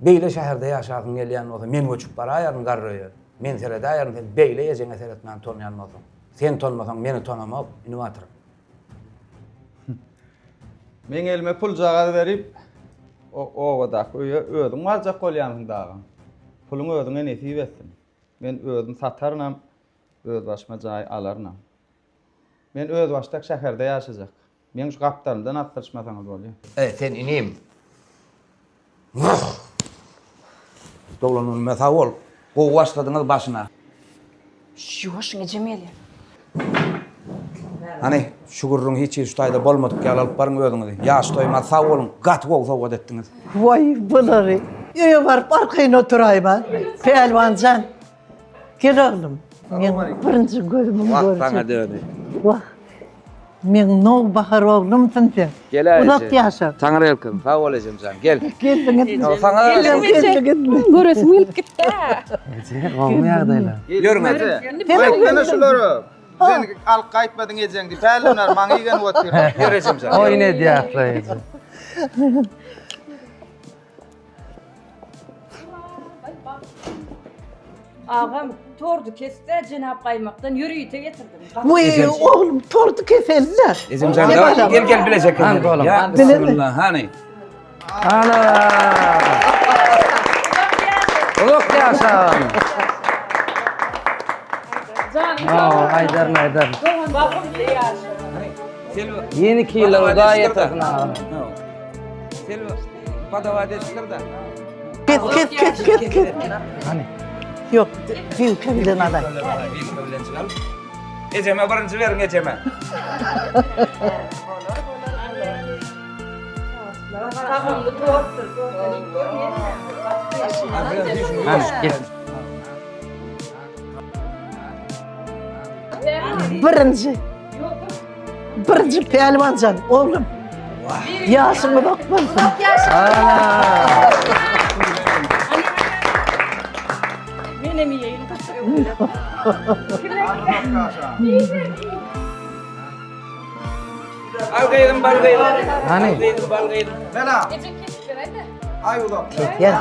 Beýle şäherde ýaşasyň gelýän bolsa men göçüp baraýaryn garroýa. Men seredäýäryn, sen beýle ýejeňe seretmän tonýan bolsaň. Sen tonmasaň meni tonamak, inovator. Men elime pul jagady berip o wadak özüň aljak bolýanyň daga. Puluny özüňe nesip etsin. Men özüm satarnam. Öz başıma jaý alarnam. Men öz başdak şäherde ýaşajak. Men şu gapdarymdan atdyrşmasaňyz bolýar. Sen inim. Doglanyn mesawol. Gow başladyňyz başyna. Şoşuňa jemeli. Hani şugurruň hiç hiç taýda bolmadyk ýaly alyp baryň özüňizi. Ýaş toýmaz sag bolun, gat gow sowgat etdiňiz. Vay bunları. Öýe barıp arkaýyna oturaýman. Pelwanjan. Gel oğlum. Men birinji gözümüm Wagt görjek. saňa dödi. Wah. Men no bahar oğlumsun sen. Gel aýjy. Uzak ýaşa. Saňa elkim, sag bolajym sen. Gel. Geldiňiz. Saňa Göresim gelip gitdi. Gowmy ýagdaýlar. Görmedi. Aýtmana şulary. Sen alyp gaýtmadyň ejeňdi. Pälener maňa ýegen otur. Görejim sen. Oy ne diýäkler. Ağam tordu keste Cenap Kaymak'tan yürüyüte getirdim. Vay oğlum tortu keseldiler. Ejim sen gel bilejek. Ya bismillah hani. Ana. Uluk ýaşa. Aydar. Yeni kilo da yeter. Selva padava deşkirda. Kes. Hani? Yok, büyük bilen adam. Ejeme birinji beriň ejeme. Birinci Pelwanjan oğlum. Yaşıma bakmasın. Benim yiyeyim. Algaydym balgaydym. Hani? Balgaydym. Mena. Ay ulan. Gel.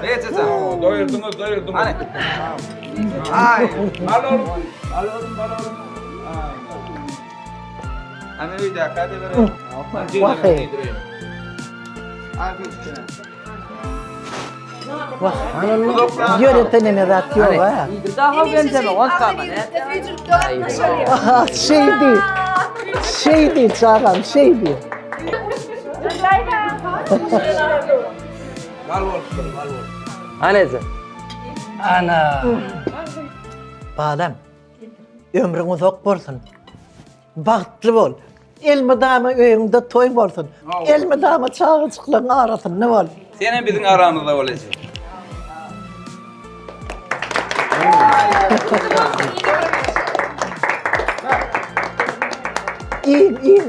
Neyse sen. Doyurdunuz. Hani? Ay. Balon. Hani bir dakika hadi verelim. Vay. Vah. Yönetenime rat yok ha. Daha benzeme 10 kaman. Şey değil çağıram, şey değil. Hani sen? Ana. Badam, ömrün uzak bolsun. Bahtlı bol. Elmi dama öýüňde toý bolsun. Elmi dama çağıçyklaryň arasyn ne bol? Senem bizim aramızda olacak.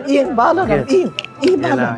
İn bağlanam, in bağlanam.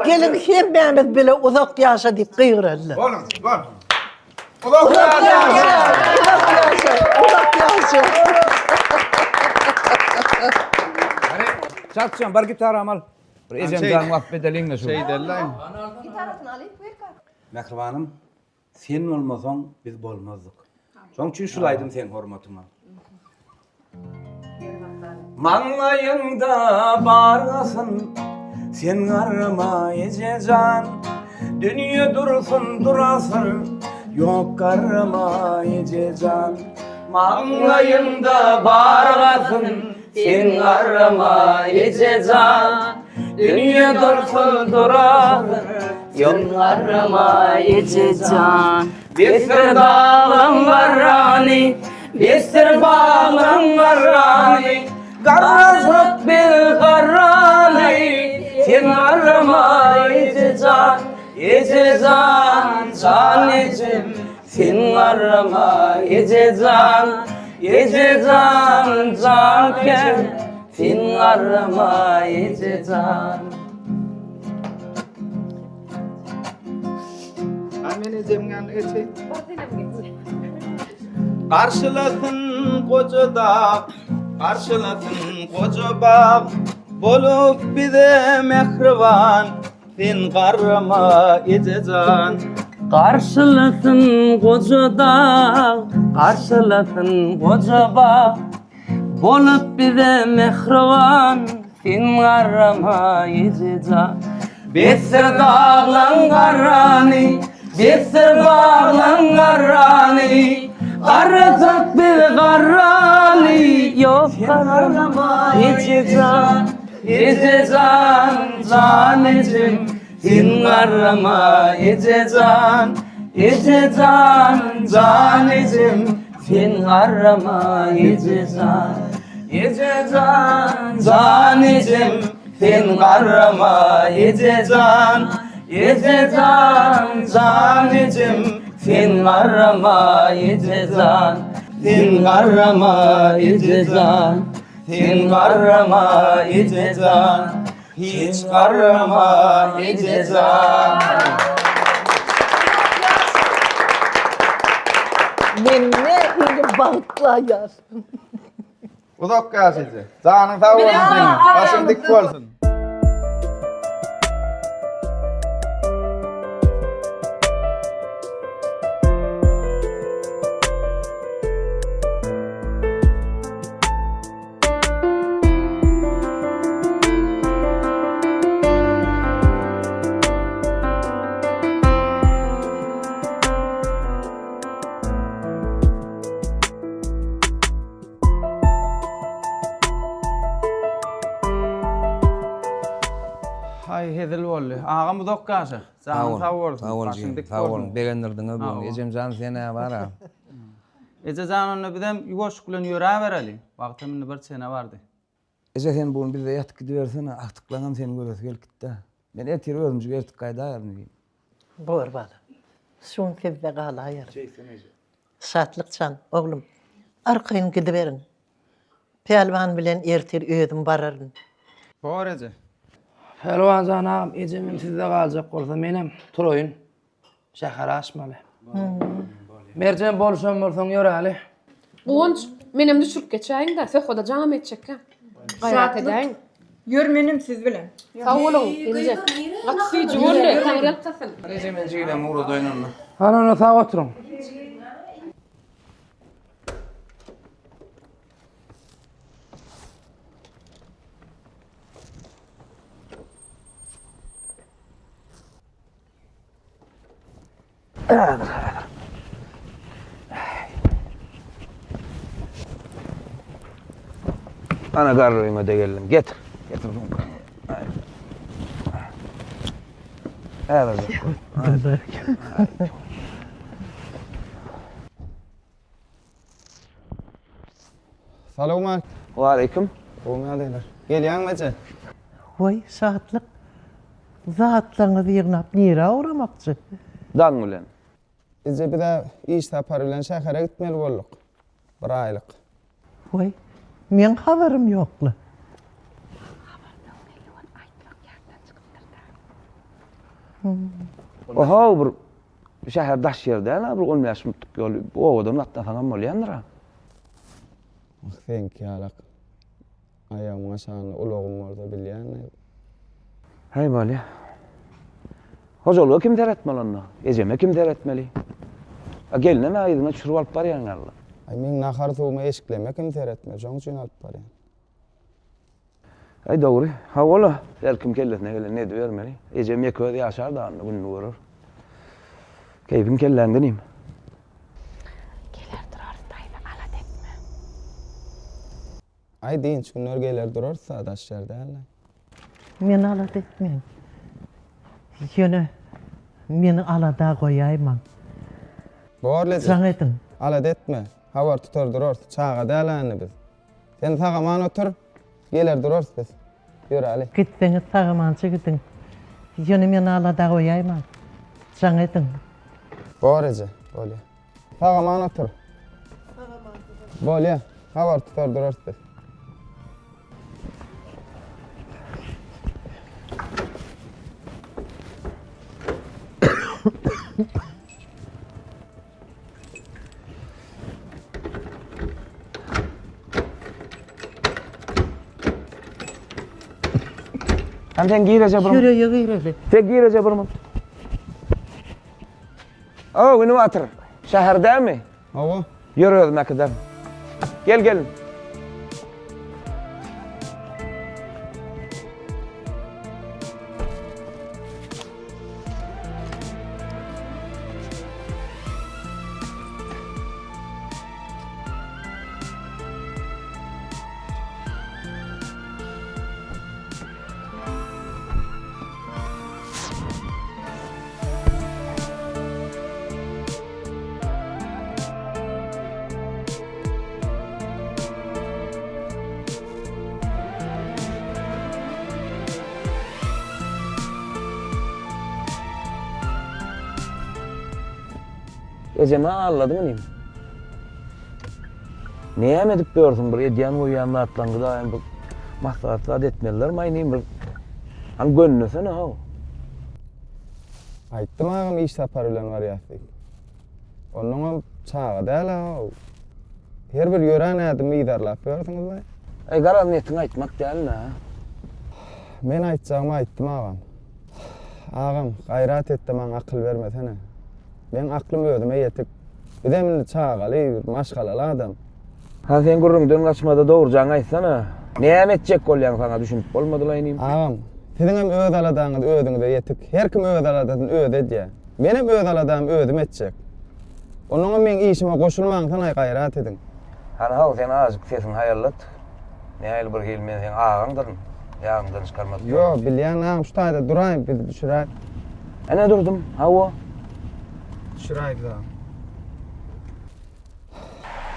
Gelin hemmemiz bile uzak yaşa deyip kıyırırlar. Oğlum, bak. Uzak yaşa. Çatçam bar gitar amal. Ecem can laf bedelinle şu. Şey derler. Gitarasını alayıp ver kar. Mehribanım, sen olmasan biz bolmazdık. Şoň üçin şulaydım sen hormatyma. Maňlaýyňda barasyn, sen garma ejejan. Dünýe dursun durasyn, ýok garma ejejan. Maňlaýyňda barasyn, sen garma ejejan. Dünýe dursun durasyn, ýok garma ejejan. Besir dağım varrani, besir bağım varrani, garrazık bir garrani, sen arama ejejan, ejejan, can ecem, sen arama ejejan, ejejan, can kem, sen arama ejejan. Amen edemgen eti. Karşılasın koca dağ, karşılasın koca bağ. Bolup bize mehriban, sen karma ejejan. Karşılasın koca dağ, karşılasın koca bağ. Bolup bize mehriban, sen karma ejejan. Besir dağlan garrani, besir bağlan garrani, garrazık bir garrani, yok garrama ejejan, ejejan, can ecem, sen garrama ejejan, ejejan, can ecem, sen garrama ejejan, ejejan, can ecem, sen garrama ejejan, ejejan, can ecem, sen garrama ejejan, sen garrama ejejan, sen garrama ejejan, hiç garrama ejejan. Menne ini bağıtlayar. Uzak yaşayacak. Canın sağ olsun senin. Başın dik olsun. Hay hedil bolly. Ağam uzak yaşa. Canın sağ olsun. Başın dik olsun. Beğendirdin bu. Ecemcan sene var ha. Ejejanny bidem ýuwaş bilen ýöräbereli. Wagtymyny bir sene bardy. Ece sen bunu bize yatık gidiversene. Aktıklanan seni görüyoruz gelkitte. Ben etir özümcü gertik kayda ayarını. Bor bala. Şun tebde galayar. Şatlıkçan oğlum. Arkayın gidiverin. Pelvan bilen ertir ödüm bararın. Bor eje. Pelvan canam, Ecem'im sizde kalacak olsa menem turoyun. Şahar açmalı. Mercan bolşan bolsan yöre ali. Bonç, menem düşürüp geçäýin-de, söhbede jam etjek. Gayret edin. Yürmenim siz bilen. Sağ olun. İnce. Aksıyıcı oldu. Tanrı tasın. Rejemenciyle Murat oynanma. Ana sağ oturun. Ana garroyuma da geldim. Getir. Getir bunu. Evet. Salamu aleykum. Wa aleyküm. Olmadılar. Gelýän mece? Vay saatlik zatlaňyz ýyrnap nira uğramakçı. Dan bilen. Bize bir de iş tapar bilen şähere gitmeli bolduk. Bir aylyk. Vay men haberim ýokly. Oha bir şäher daş ýerde ýa bir 10 ýaşmyk ýol. Owadan atdan falan bolýandyra. Sen kiyalak. Ayağıma şanlı ulogum orada bilýän. Hay bolýa. Hojalygy kim teretmeli onda? Ejeme kim teretmeli? Gelinen aýdyna çürüp alyp barýan Allah. Ay men nahar tuğuma eşikleme kim teretme. Joň üçin alyp barýan. Ay dogry. Ha wala. Her kim kelletine gelen ne bermeli? Ejem ýeköde ýaşar da andy günni görür. Keyfim kellendinim. Ay deyin şunlar geler durarsa daş ýerde ýa. Men alat etmeň. Ýöne meni alada goýaýman. Borledy. Saňetin. Alat etme. Hawar tutar durarsa çağa dälänni biz. Sen tagaman otur. Geler durarsa biz. Ýöre Ali. Gitseňiz tagamança gidin. Ýöne meni alada goýaýman. Saňetin. Borece. Bolýa. Tagaman otur. Bolýa. Hawar tutar durarsa biz. Hem sen girece burum. Yürü yürü. Tek girece burum. Oh, ini water. Şäherde mi? Owa. Yürüyorum ne kadar. Gel gelin. Eceme anladın mı? Neye mi edip gördün bir ediyen uyuyanla atlangı da bu maslahatlar etmeliler mi aynıyım bir hani gönlüsene ha. Aýtdym agam iş tapar bilen barýasy. Onuň çağa däl ha. Her bir ýören adam ýydarlap gördüňizmi? Ay garaz niýetiň aýtmak däl na. Men aýtjagymy aýtdym agam. Agam gaýrat etdi maňa akıl bermesene. Men aklym ödüme ýetip bidemli çağaly, maşgalaly adam. Ha sen gurrundan gaçmada dogurjaň aýtsana. Näme etjek bolýan sana düşünüp bolmadyla ýenim. Agam, siziň öz aladaňyz ödüňizde ýetip, her kim öz aladagyny öde edýär. Menem öz aladam ödüm etjek. Onuň men işime goşulmaň sana gaýrat edin. Hani sen azıcık sesin hayallat. Nähili bir gelmen sen ağaňdyr. Ýağından çykarmak. Yo, bilýän agam şu taýda duraýyn, bir düşüräýin. Ana durdum. Hawa. Düşüräýin da.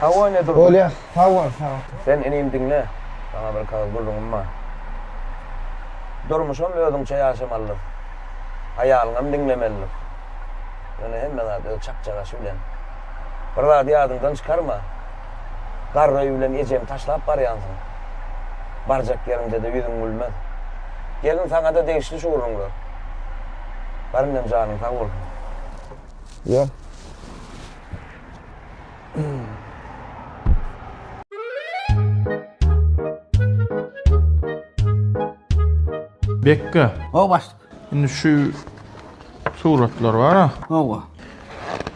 Hawa ne dur? Bolýa, hawa. Sen enim dinle. Sana bir kağıt buldum ama. Durmuşum ödüm yaşamalı. Hayalyňam dinlemeli. Yani hemme de çakçaga şülen. Bir zat ýadyndan çykarma. Garroy bilen ejem taşlap barýansın. Barjak ýerimde de ýüzüň gülmez. Gelin sana da degişli şuurunlar. Barinem janyň sag bolsun. Yo. Bekke. O başlık. Indi şu suratlar var ha. O.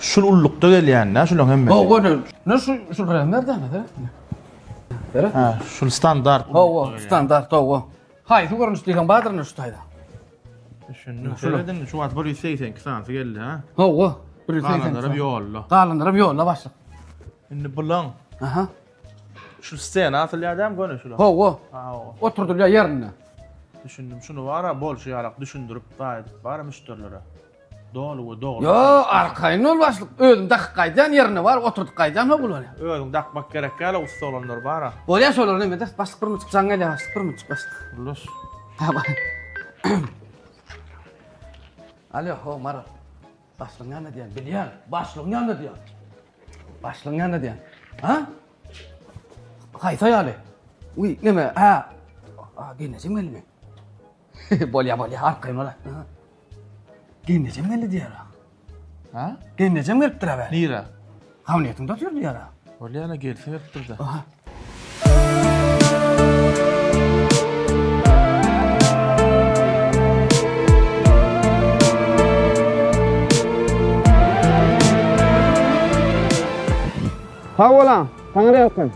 Şul ullukda gelýän, şulan hemme. O ne? Ne şu nereden ne? Ha, şul standart. O standart o. Hay, su görünüş diýen badryny şutayda. Düşündüm. Söyledin şu at 182 sanatı geldi ha. O. Galanlara yolla. Galanlara yolla başlyk. Indi bulan. Aha. Şu scena atylýardam göne şulan. O. Ha o. Oturdular yerine. Düşündüm şunu var ha bol şey alak düşündürüp gaýdyp var müşterilere. Dolu dolu. Yo, arkaýyn ol başlyk. Özüm dak gaýdan yerine var, oturduk gaýdan mı bular? Özüň dakmak gerek gäle usta olanlar var ha. Bolýa şolar näme de başlyk bir müçük jaň gelýär, başlyk bir müçük başlyk. Ulus. Ha bak. Alo, ho mara. Başlyk näme diýen? Bilýän, başlyk näme diýen? Başlyk näme diýen? Ha? Haýsa ýaly. Uy, näme? Ha. Genejim gelmi. Bolýa, arkaýyn ola. Genejim geldi diýär. Ha? Genejim gelipdir abi. Nire? Hamniýetiňde otur diýär. Bolýana gelsin etdirdi. Aha. Ha ola, taňry ýakyn.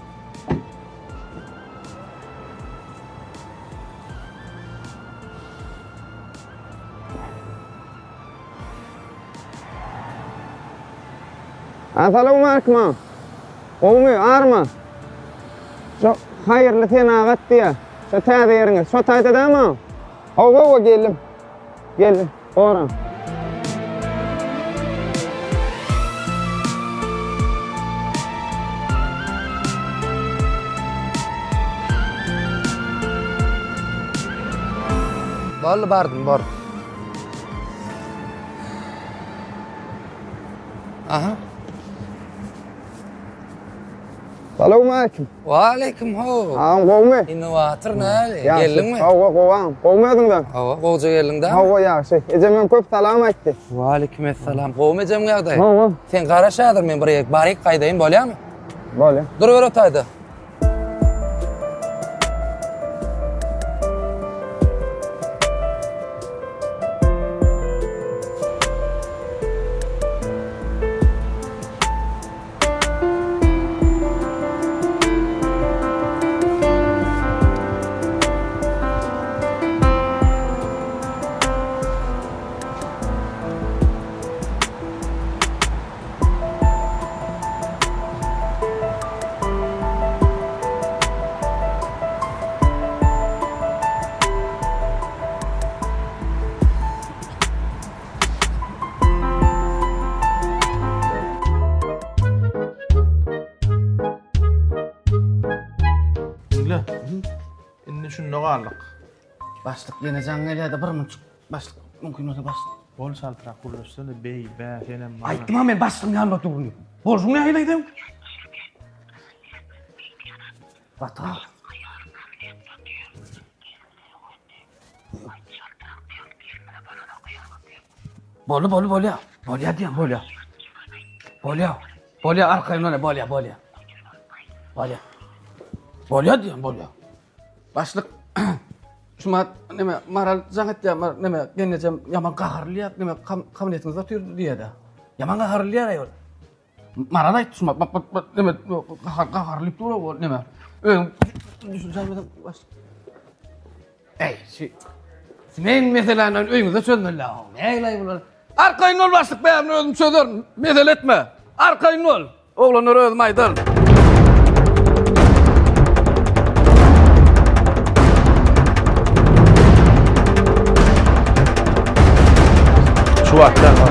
Assalamu alaykum. Oňmy, army. Şu haýyrly tenagat diýe. Şu täze ýeriňiz, şu taýdadamy? Hawa geldim. Geldim. Ora. Bardım. Aha. Assalamu alaykum. Wa alaykum ho. Ağam gowmy? Innovator näli? Geldingmi? Hawa gowam. Gowmadyň-da. Hawa gowja geldingda? Hawa ýaşy. Ejemem köp salam aýtdy. Wa alaykum assalam. Gowmejem ýagdaý? Hawa. Sen garaşadyr men bir barik gaýdaýyn bolýarmy? Bolýar. Dur ber otaydy. Dinle. Indi şunu galyk. Başlyk ýene jaň gelýärdi bir müçük. Başlyk mümkin bolsa başlyk. Bol saltyrak gurulşdyny bey, bä, senem. Aýtdym men başlygyň ýanynda durýum. Bolşuň näme aýlaýdym? Bata. Bolýa. Bolýa diýen, bolýa. Bolýa arkaýyn ola, bolýa. Bolýa diýen, bolýa. Başlyk şuma näme maral jaňat ýa näme genejem ýaman gaharlýar, näme kabinetiňizde oturdy diýedi. Ýaman gaharlýar aýol. Maral aýtdy şuma näme gaharlyp durýar näme. Düşünjämeden baş. Ey, men meselany öýüňizde çözmeli. Näýlay bular? Arkaýyn ol başlyk, ben özüm çözerim. Mesele etme. Arkaýyn ol. Oglanlar özüm aýdar. Şu atlar var.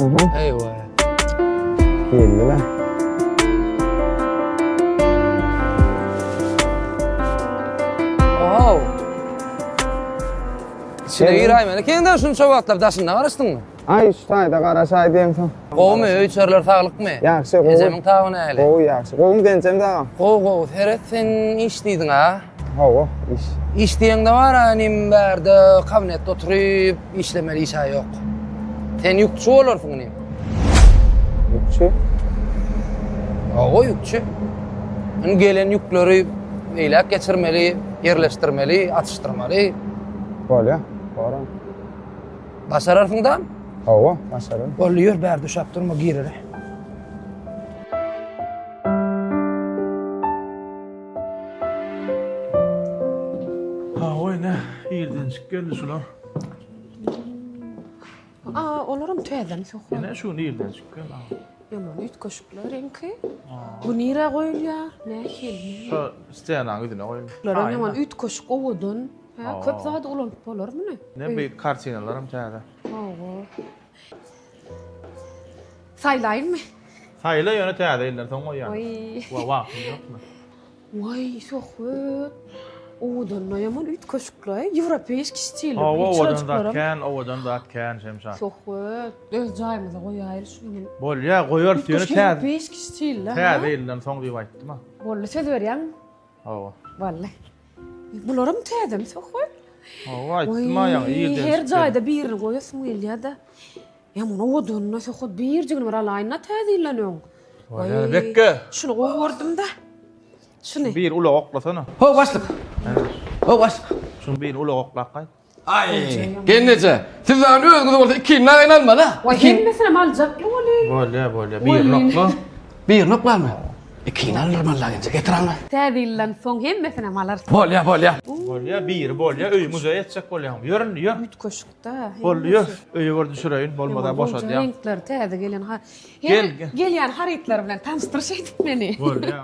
Eyvah. Geldi lan. Wow. İçine girayım. Kendinden şunu çoğaltlar daşında karıştın mı? Ay şu tayda karaşay diýeň. Kovmu, öýçörler taglyk mı? Yaxşı, gowy. Ejemiň tagyny äli. Gowy yaxşı. Gowum gençem dagam. Gow, Ferhat sen işdiýdiň ha? Hawa, iş. İşdiýende var ha, nim berde kabinetde oturup işlemeli iş yok. Sen yükçü olursun nim. Yükçü? O yükçü. Gelen yükleri eýlek geçirmeli, yerleştirmeli, atıştırmaly. Bolýa, baram. Başararsın da? Hawa, başararım. Bolýar, bär düşäp durma, girer. Oy ne? İyilden çıkgeldi şular. Olaram töýden soňra. Ne şu iyilden çıkgeldi. Ýaman üt köşükler enki. Bu nire goýulýar? Nähil? Şu isteýän gidine goýun. Lara ýaman üt köşük owudun. Ha, köp zat ulanyp bolarmy? Ne bir kartinalarım täze. Saylaýynmy? Sayla ýöne täze iller soň goýýan. Oy. Wa ýokmy? Vay, sohbet. Owudun ýaman üt köşükler. Ýewropeýsk stil. Owadan da kän şemşat. Sohbet. Öz jaýymyza goýaýyl şu ýaman. Bolýa, goýar ýöne täze. Ýewropeýsk stil. Täze ilden soň diýip aýtdyma. Bolla söz berýän. Hawa. Vallahi. Bularım täzem sohbet. Hawa aýtdyma ýa iyilden. Her jaýda birini goýasym gelýär-de. Ýaman owudun sohbet bir jigin bir alaýna täzeýlenýär. Bolýa, bekke. Şunu goýurdum da. Şunu. Bir ula oklasana. Ho başlyk. Ho başlyk. Şunu bir ula oklak gaýt. Ay, genneçe. Siz zaten özünüz bolsa iki naýlanma da. Hemmesine maljak bolýar. Bolýa. Bir nokla. Bir nokla mı? İki naýlanma laýynça getiräňmi? Täzillen soň hemmesine malar. Bolýa. Bolýa, bolýa. Öýümüze ýetjek bolýan. Ýörün. Üt köşükde. Bolýar. Öýe gördi şuraýyn, bolmadan boşad ýa. Renkler täze gelen ha. Gel. Gelýän haritler bilen tanıştyrşydyk meni. Bolýa.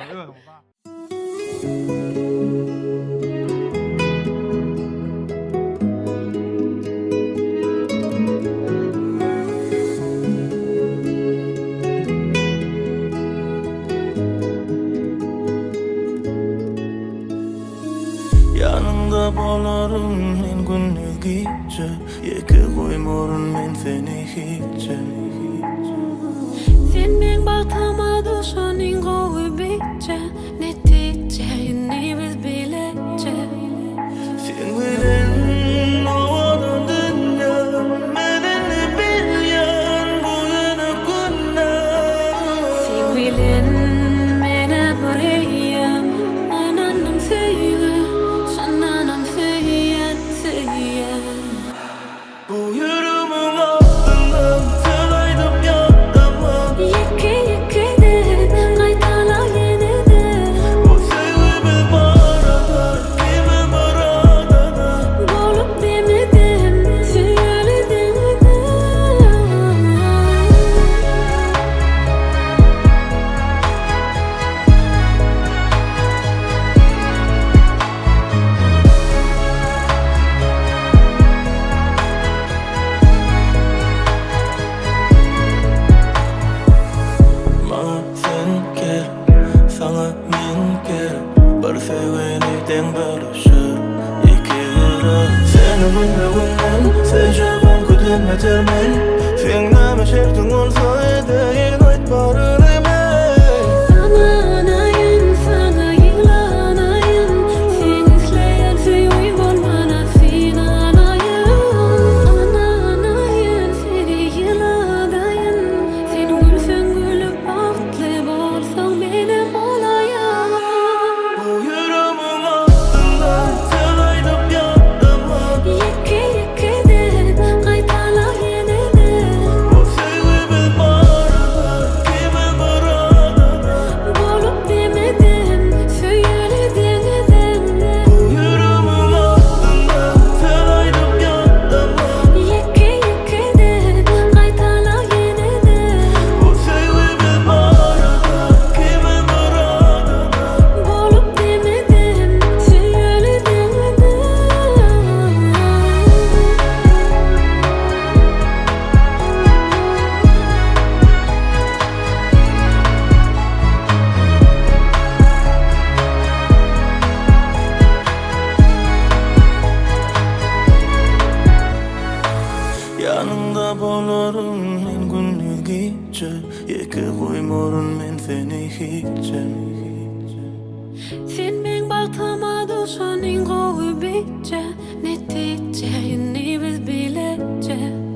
Yanında bolarım men günnüz gitçe Yeki koymorun men seni hiççe Sen men baktama düşanın gowy bitçe Netiçeyini biz bilecce Sen bilen ovadan dünya Medeni bilyan bu yana günler Sen bilen mene bareyem Ananım söyle Şananım söyleyen Bu yürümün altından sen aydıp yattamam Yeke de Kaytala yine de O sevgimiz barada Kimin barada Bolup demedim Söyle demedim Bana sen gel, sana men gel Bir sevgilikden bölüşür iki yürek Seni günden seçemem kütülme termen Sen näme şertin olsa edeyin aytbarın Ananayın sana yılanayın Sen isleyen süy olmana sen anayın Ananayın seni yıladayın Sen gülsün gülüp bahtlı bolsan benim olayım Bu yürümün altından sen aydıp yattamam Yeke de Kaytala yine de O sevgimiz barada Kimin hiçim. Sen men baktıma düşenin gowy bitje, netice'ni biz bilece.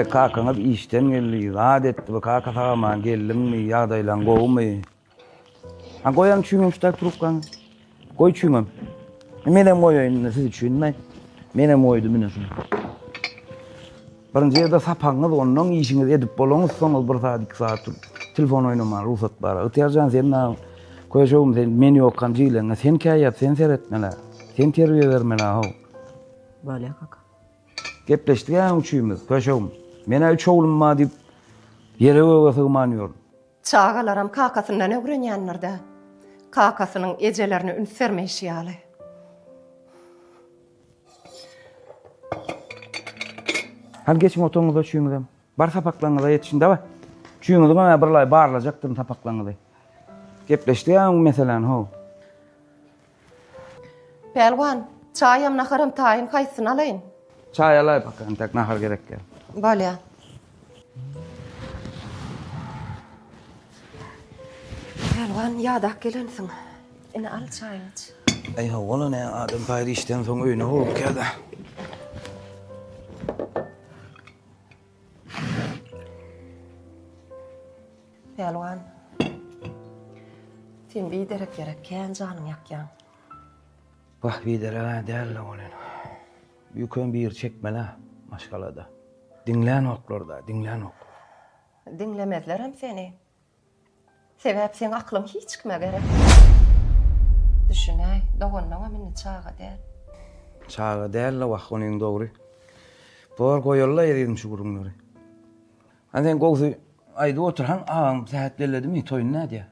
Kakana bir işten geldi. Adetli bu kaka sağaman geldim mi yağdaylan goğum mi? Ha koyan çüğüm usta turup kan. Koy çüğüm. Menem koyayım siz çüğünme. Menem koydu mene şunu. Birinci yerde sapağınız onun işiniz edip bolunuz sonra bir saat 2 saat telefon oynaman ruhsat bara. Öteyarcan sen na koyuşum sen menü yokan jilen sen kayat sen seyretmele. Sen terbiye vermele ha. Böyle kaka. Gepleştik ya uçuyumuz koyuşum. Mene üç oğlum ma deyip yere öve sığmanıyor. Çağalaram kakasından öğrenenlerde. Kakasının ecelerini ünserme işiyali. Hadi geçin otonuza çüğümüzden. Bar sapaklanıza yetişin de var. Çüğümüzü bana birlay bağırlacaktım sapaklanıza. Gepleşti ya mesela ho. Pelvan, çayam nakaram tayin kaysın alayın. Çay alay bakalım tek nahar gerek gel. Böyle. Pelvan yadak gelensin. Ine al çayını iç. Ey ha ola ne adam payri işten sonra öyle olup geldi. Pelvan. Sen bir derek gereken canın yakyan. Bak bir dere değerli olan. Yükön bir çekme la maşgalada. Dinleyen oklarda, dinleyen ok. Dinlemezlerim seni. Sebep sen aklım hiç kime gerek. Düşüney, doğunluğa minni çağa der. Çağa değerli vak onun doğru. Bor koyolla yedim şu kurumları. Hani sen koğusu ayda oturan ağam saatlerledi mi toyun ne diye?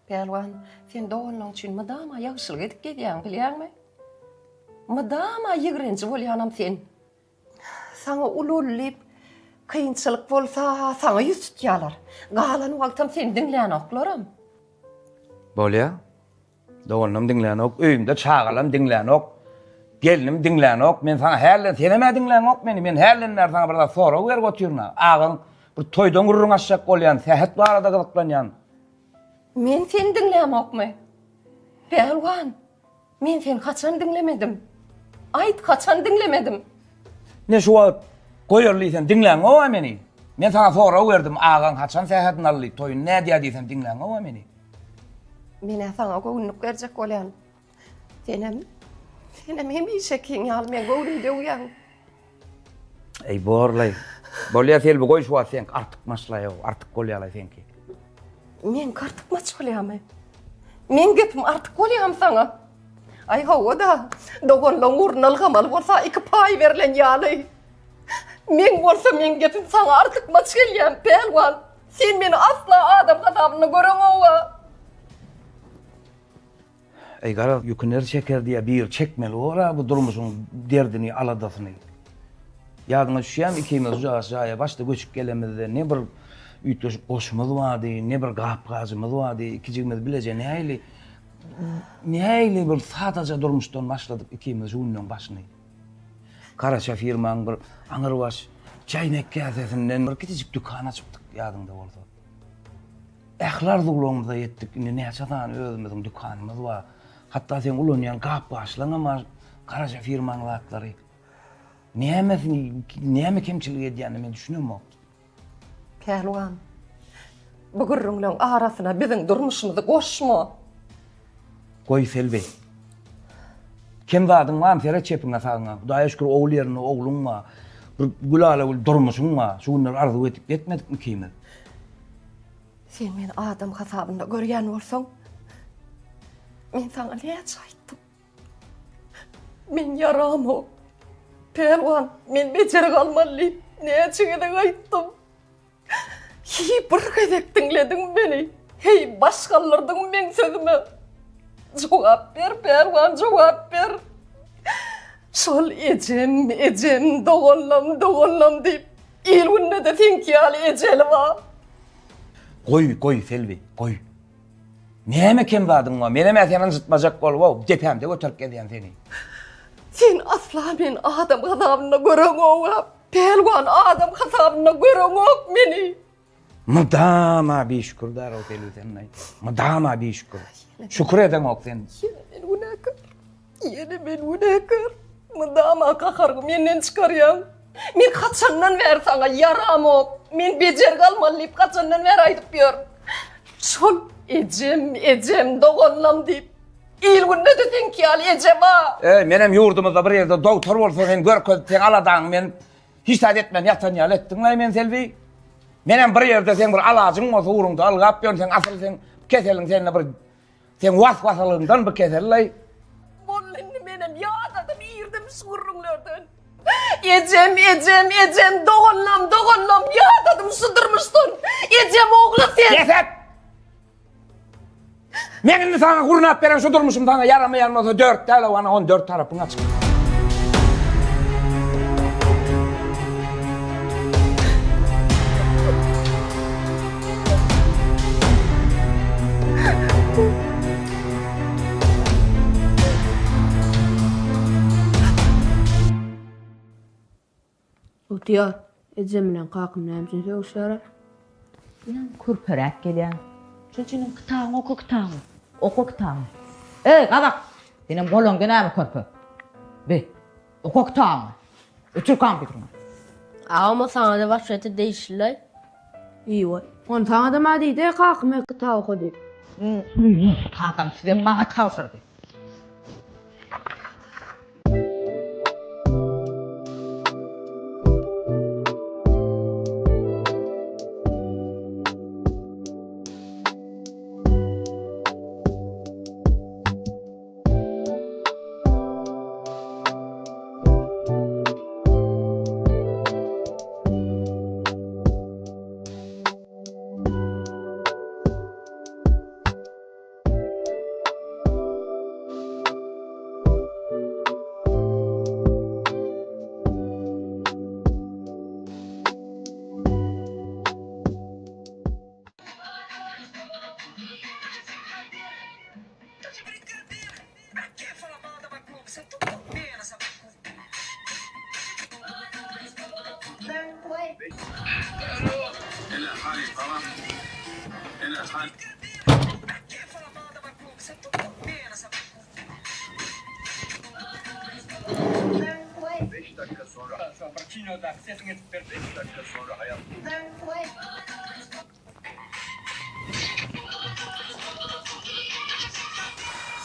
Pelvan, sen doğunluğun için madama yaşlık edip gidiyen biliyor mi? Madama yigrenci bolyanam sen. Sana ululip, kıyınçılık bolsa sana yüz tutyalar. Galan vaktam sen dinleyen oklarım. Bol ya. Doğunum dinleyen ok, öyümde çağalam dinleyen ok. Gelinim dinleyen ok, men sana herlen, seneme dinleyen ok meni, men herlenler sana burada sonra ver götürüna. Ağın bir toydan gururun aşağı olyan, sehet bu arada kılıklanyan. Men seni dinleyen ok mu? Pelvan, men seni kaçan dinlemedim. Ayt kaçan dinlemedim. Ne şu an koyurluysan dinleyen o meni. Men sana sonra verdim, ağın kaçan sehetin allı, toyun ne diye deysen dinleyen o meni. Mene sana goğunluk verecek olan. Senem hem işe kinyal men goğunu de우yan. Ey borlay. Bolya sel bu koy şu an sen artık maslaya artık kolyalay senki. Men kartık maç olayam. Men gepim artık olayam sana. Ay hava da doğunluğun urnal gamal bolsa 2 pay verilen yalı. Men bolsa men gepim sana artık maç gelýän pelvan. Sen meni asla adam katabını göremöwa. Ey gara yükünler çeker diye bir çekmeli ora bu durmuşun derdini aladasını. Yadına düşýän ikimiz aşağıya başta göçüp gelemizde ne bir ütleşip boşumuz vardı, ne bir gapgazımız vardı, ikicimiz bilece ne hayli bir sadece durmuştan başladık ikimiz onun başını. Karaça firman bir Anırbaş çaynek kasesinden bir küçük dükkan açıptık yadında oldu. Ehlar dulluğumuza yettik, ne açatan özümüzün dükkanımız var. Hatta sen ulanyan kap başlan ama Karaca firmanın hakları. Neyeme kemçilik ediyeni men düşünüyorum o. Pelvan, bu gurrunluğun arasına bizim durmuşumuzu koşma. Koy Selvi. Kim vadın var mı sere çepine sana? Daya şükür oğul yerine oğlun var. Bir gülala durmuşun var. Şunları arzu etip etmedik mi kıymet? Sen beni adam hesabında görýän bolsaň, men sana näçe aýtdym? Men yaramok. Pelvan, men bejerek almaly. Näçe gedek aýtdym? Hi bir gezek dinlediň meni. Hey başgalardyň men sözüme. Cevap ver Pervan, cevap ver. Şol ecem, doğullam deyip, ilgunne de tinkiyal eceli var. Koy Selvi, koy. Näme kim badın wa? Meneme seni zıtmajak bolup, depemde götürüp gelýän seni. Sen asla men adam gazabına gören oğa, pelvan adam gazabına gören ok meni. Mudama bir şükür dar o Selvi senin. Mudama bir şükür. Şükür eden ok sen. Yine ben günahkar. Mudama kakargı menden çıkaryan. Men kaçandan ver sana yaram ok. Men becer kalmalyp kaçandan ver aytıp ber. Şol ecem doğullam deyip, ilgunne de tinkiyal ecem ha. Menem yurdumuzda bir yerde doktor bolsa sen görköz sen aladan men hiç adet etmem yatan yal ettin lay men Selvi. Menem bir yerde sen bir alacın bolsa urungda algap ber sen asıl sen keselin sen bir sen waswasylığından bir kesel lay. Bollenni menem yadadım iyirdim surrunglardan. Ecem doğullam yadadım sudurmuştun. Ecem oğlu sen. Yeter! Men sana gurnap beren şu durmuşum sana yaramayan olsa 4 tane ona 14 tarafına çık. Utiyar, eceminen kakım nämişin söýüşleri? Kurperak gelýän. Şunçynyň kitabyny oku kitaby. Oku kitaby. Ey gabak, senin bolonga näme körpü? Be, oku kitaby. Ötür kompýuteryňa. Ama sana da başlatı değişirler. İyi var. On sana da ma diýdi, kakym kitap oku diýip. Kakam size maňa tawsyrdy.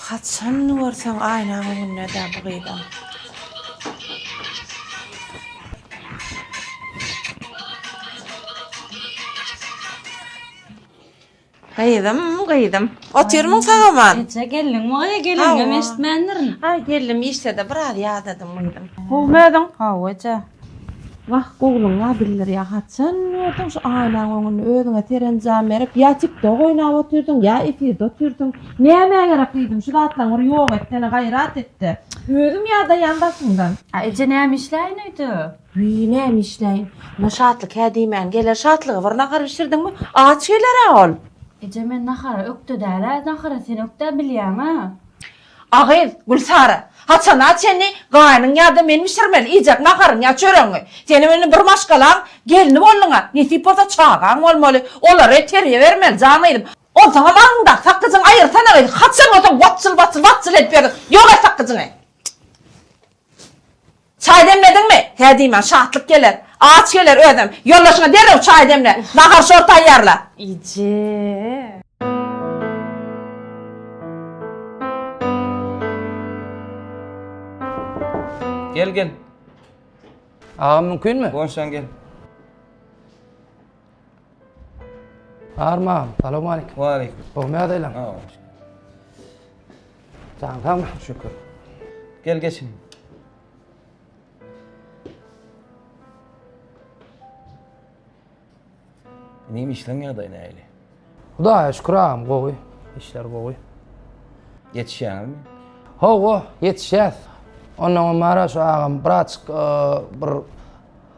Kaçan görsen aynanın önüne de bıgıydam. Gıydım. Oturmun sağaman. Neçe gelin, moya gelin, gömeştmenlerin. Ay geldim işte de biraz yağdadım mıydım. Bulmadın? Havaca. Vah goglunga bilir ya haçan ödün şu aynanın önüne ödüne terencam berip ya tipde oynap oturdun ya efirde oturdun. Näme gerek diýdim şu atlan or ýok etdene gayrat etdi. Ödüm ya da yandasından. Ece näme işläýin öýdi? Näme işläýin? Bu şatlyk ha diýmän geler şatlygy birine karışdyrdyňmy? Aç geler ol. Ece men nahara öktü däle, nahara sen ökde bilýän ha. Agyz, Gülsara. Haçan açeni gaýnyň ýa-da men mişirmeli ijak naharyň ýa çöreňi. Seni meni bir maşgalan gelini bolluňa. Nesip bolsa çagaň bolmaly. Olara terýe bermeli janyýdym. O sana maňda sakkyjyň aýyrsana gaýdy. Haçan osa watsyl etip berdi. Ýok et sakkyjyňy. Çay demledinmi? He diýmän şatlyk geler. Aç geler ödüm. Ýollaşyňa derrew çay demle. Nahar şor taýýarla. Ece. Gel. Ağam mümkün mü? Gonşan gel. Armağan, selamun aleyküm. Wa aleyküm. Olmaya deylan. Canım mı? Şükür. Gel geçin. Neyim işlen ya da näli? Hudaya şükür ağam, goğuy. İşler goğuy. Yetişýäňizmi? Ho, yetişýäs. Ondan mara şu ağam birazçyk bir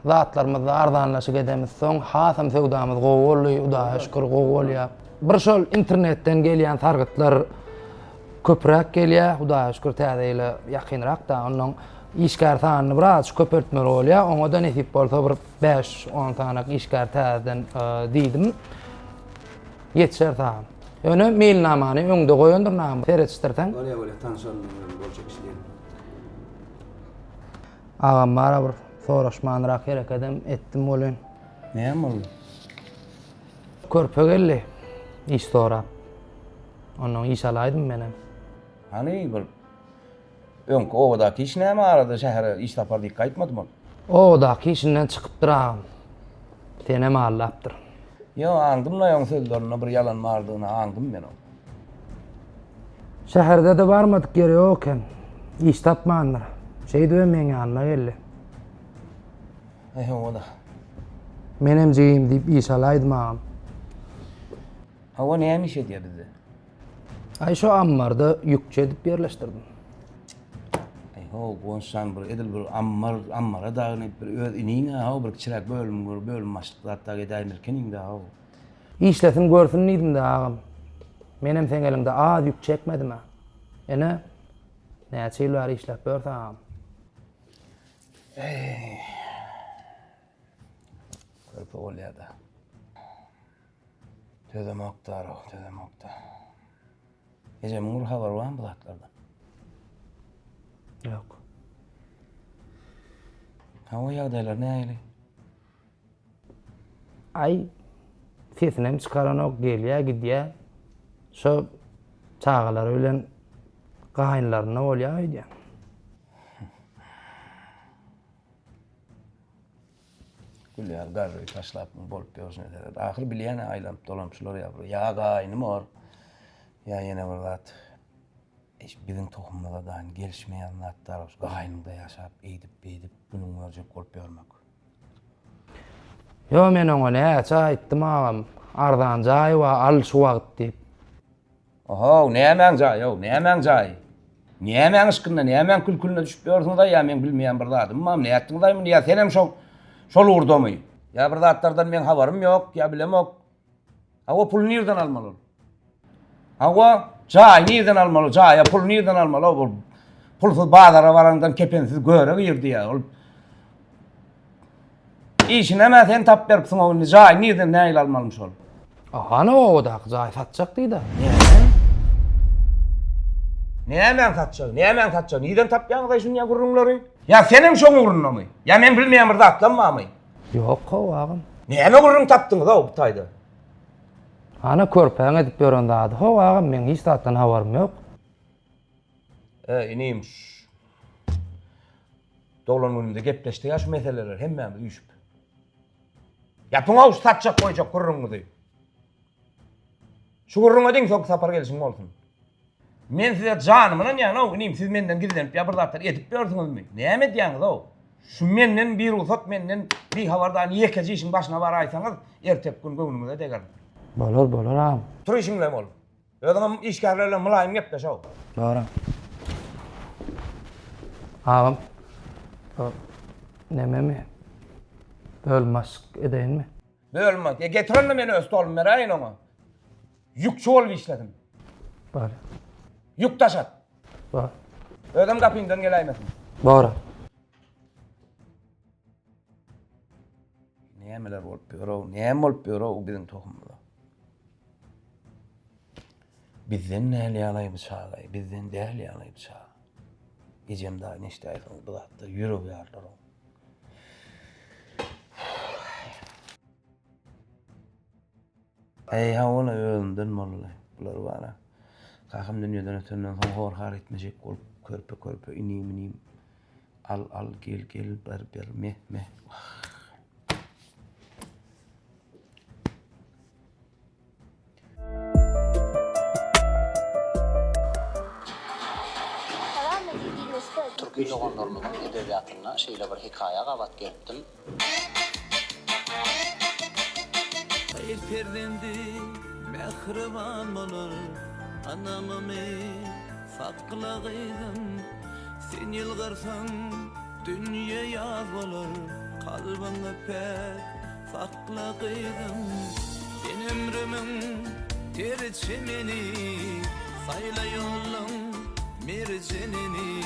zatlarymyzda arzanlaşyp edemiz. Soň hasam sewdamyz gowully, Hudaýa şükür gowulýar. Bir şol internetden gelýän sargytlar köpräk gelýär, Hudaýa şükür täzeyle ýakynrak da ondan işgär sanyny biraz köpertmeli bolýar. Oňa da nesip bolsa bir 5-10 tanyk işgär täzeden diýdim. Yetişer sağam. Öne mailnamany öňde goýandyr nam. Seretişdirsen. Bolýa, tanışalım boljak işleýär. Ağam mara bir soraşmanrak herek edem etdim bolyn. Näme boldy? Körpe geldi. İş sorap. Ondan iş alaydym menem. Hani bir öňki owadaky iş näme arada şähere iş tapar diýip gaýtmadym ol. Owadaky işinden çykypdyr ağam. Sene mallapdyr. Yo, aňdym la ýoň sözlerine bir yalan bardygyny aňdym men o. Şäherde de barmadyk ýeri ýoken. İş tapmandyr. Şeýdi meň ýanyma geldi. Oda. Menem jeyim diýip iş alaydym ağam. Hawa näme iş edýär bizde? Ay şu ammarda ýükçe edip berleşdirdim. Ho, gonşan bir edil bir ammara dagyny bir öz iniňe ha bir kiçirak bölüm başlykda gedäýmirken indi ha. İşlesim görsün diýdim de ağam. Menem sen elimde az yük çekmedim ha. Ene näçe ýyllar işläp bersam. Körpe bolýar da. Tödemokda. Ejem habar barmy bu zatlardan? Yok. Hawa ýagdaýlar näýeli? Ay sesinem çıkaran ok gelýär gidýär. Şo çağalar bilen gaýynlaryna bolýar idi. Gülýär garry taşlap bolup ýoşun eder. Ahir bilýän aýlanyp dolamşylar ýa ýa gaýnym bar. Ýa ýene bir zat. Biziň tohumyza da gelişmeýän zatlar gaýnymda ýaşap, edip bunyň berjek bolup ýörmek. Yo men oňa näçe aýtdym ağam, ardan jaý we al şu wagt diýip. Oho, nämeň jaý, nämeň jaý? Nämeň ışkynda, nämeň külkülüne düşüp ýörsiň da ýa men bilmeýän bir zatym, mam näetdiň daýmy, ýa senem şol urdamy. Ýa bir zatlardan men habarym ýok, ýa bilemok. Hawa pul nirden almaly? Hawa jaý nirden almaly? Jaýa pul nirden almaly? Pulsuz bazara barandan kepensiz göre girdi ýa. İşine näme sen tap beripsiň ony jaý nirden näýil almalymyş ol? Ahana odak jaý satjak diýdi. Näme satjak? Nirden tapýaňyz şunu ýa gurrunlary? Ya senem şoň ugrunamy? Ya men bilmeýän bir zatlanmamy? Yok ağam. Näme gurrun tapdyňyz o bu taýda? Ana körpäň edip beren zady. Ho ağam men hiç zatdan habarym ýok. Inim. Dolan önünde gepleşdi ya şu meseleler hemmämiz üýşüp. Ýapyňa satjak goýjak gurruňyzy. Şu gurruňa diň sok sapar gelişiň bolsun. Men size janymyň ýa inim siz menden gizlenip ýa bir zatlar etip berdiňizmi? Näme diýäňiz o? Şu menden bir uzat menden bir habardan ýekeci işiň başyna bar aýsaňyz ertep gün göwnüňize deger. Bolar ağam. Tur işiňle bol. Öňem işgärlerle mulaýym gepleş o. Bara. Ağam. Näme? Bölmask edeýinmi? Bölmek. Getirenle meni öz tolum meraýyn oňa. Ýükçü bolup işledim. Bara. Yük taşat. Bara. Ödem kapyňdan geläýmesin. Bara. Nämeler bolup ýörew, näme bolup ýörew biziň tohumyzda. Bizden näle ýalaýmyş şagay, bizden däl ýalaýmyş şagay. Ejem daha neçe aýdyň bu zatda ýüreg ýarlar. Hawla öldüm molla. Bular bara. Kakam dünýeden ötenden soň horhar etmejek bolup körpe inim. Al gel ber meh. Türkü oğlanlarının edebiyatına şeýle bir hikaýa gabat geldim. Hayır perdendi mehriban bolur anamamy sakla gıydım. Sen yılgırsan dünya yaz olur, kalbini pek sakla gıydım. Sen ömrümün terçimini, sayla yolun mercenini.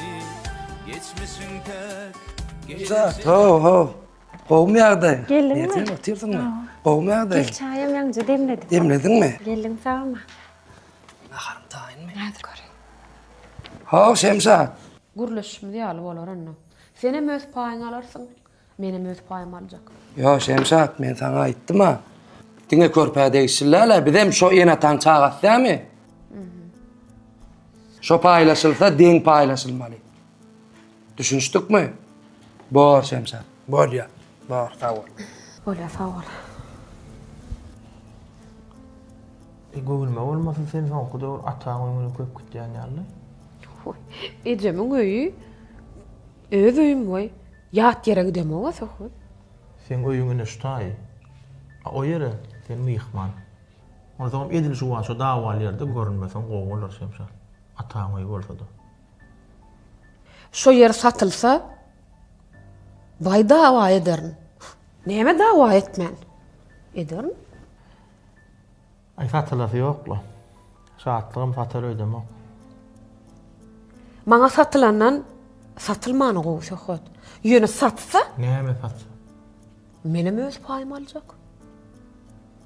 Geçmişin pek Ho. Kovum yağdı. Geldin mi? Nereden oturuyorsun mu? Kovum yağdı. Gel çayım yanca demledim. Demledin mi? Geldin sağ mı? Naharım tayin mi? Hadi koy. Ho Şemsat. Gurleşim diýaly bolar anna. Sen hem öz paýyňy alarsın, menem öz paýym aljak. Yo Şemsat, men sana aýtdym ha. Diňe körpäde işlerle bizem şo ýene taň çağatdymy? Şo paýlaşylsa deň paýlaşylmaly. Düşünýdükmi? Bor Şemsat. Bor ya. Bor, sağ ol. Ola sağ ol. Gowulma bolmasyn sen soňky döwür ataň öňüne köp gitýän ýaly. Ejemiň öýü öz öýüm boy. Ýat ýere gidem o sohut. Sen öýüňe şutaý. O ýere sen myhman. Onu zaman edil şu an şu dawaly ýerde görünmeseň gowular şemşa. Ataň öýü bolsa da. Şo yer satylsa vay dawa ederin. Näme dawa etmän? Ederin. Ay satylası ýokla. Satlygym satar öýdemok. Maňa satylandan satylmany gowy sohut. Ýöne satsa, Näme satsa? menem öz paýym aljak.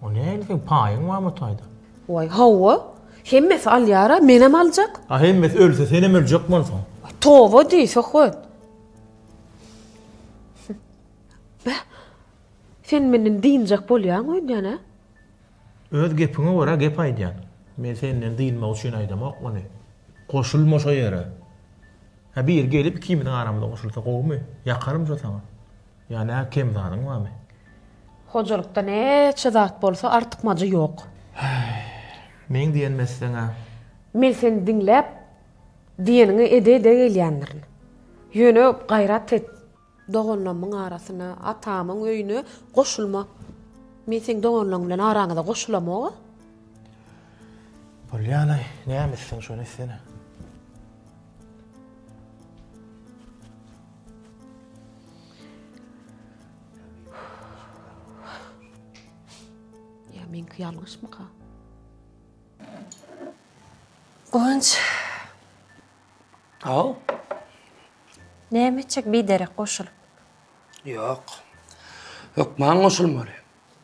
O näme sen paýyň barmy taýda? Vay hawa, hemmesi alýara, menem aljak. Ha hemmet ölse senem öljek bolsaň. Towa diýse sohut. Sen menden diýinjek bolýan öýdäne? Öz gepiňe görä gep aýdýan. Men senden diýilmek üçin aýdamak muny. Koşulma şo ýere. Ha bir gelip kimin aramda koşulsa gowmy? Yakarym şo saňa. Ýani kim zaryň barmy? Hojalykda neçe zat bolsa artykmajy ýok. Men diýen mesleňe. Men seni diňläp, diýeniňi ede-ede gelýändirin. Ýöne gaýrat et. Dogonlamyň arasyna, atamyň öýüne goşulma. Men sen dogonlaň bilen araňyza goşulamok. Polýana, näme sen şonu sene? Ya menki ýalňyşmy ka? Gonç. Ao? Näme çek bir derek goşul. Yok. Yok, maň goşulmaly.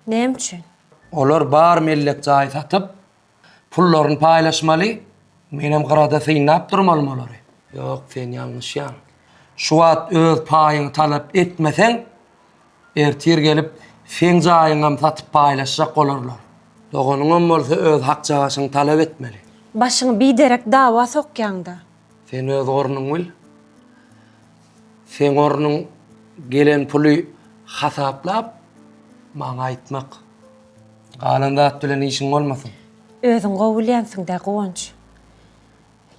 Näme üçin? Olar bar mellek jaý satyp, pullaryny paýlaşmaly. Menem garada syňap durmaly olary. Yok, sen ýalňyşýan. Şu wagt öz paýyňy talap etmeseň, ertir gelip sen jaýyňam satyp paýlaşjak bolarlar. Doganyň bolsa öz hak jagasyny talap etmeli. Başyňy bir derek dawa sokýanda. Sen öz ornuň bil. Sen ornuň gelen puly hasaplap maňa aýtmak. Galanda atdylan işiň bolmasyn. Özüň gowulýansyň da Gonç.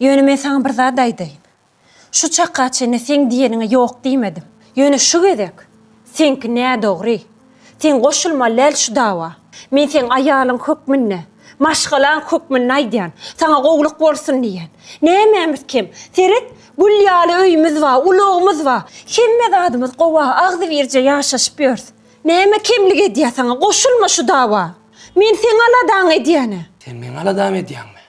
Ýöne men saňa bir zat aýdaýyn. Şu çakka çene sen diýeniňe ýok diýmedim. Ýöne şu gedek. Senki nä dogry? Sen goşulma läl şu dawa. Men sen aýalyň hökmünde, maşgalan hökmünde aýdýan. Saňa gowluk bolsun diýen. Nämeýmiz kim? Seret bulýaly öýümüz wa, ulugymyz wa. Hemme zadymyz gowa agdy birje ýaşaşyp ýörs. Näme kimlik edýär saňa? Goşulma şu dawa. Men sen aladan edýäne. Sen men aladam edýänmi?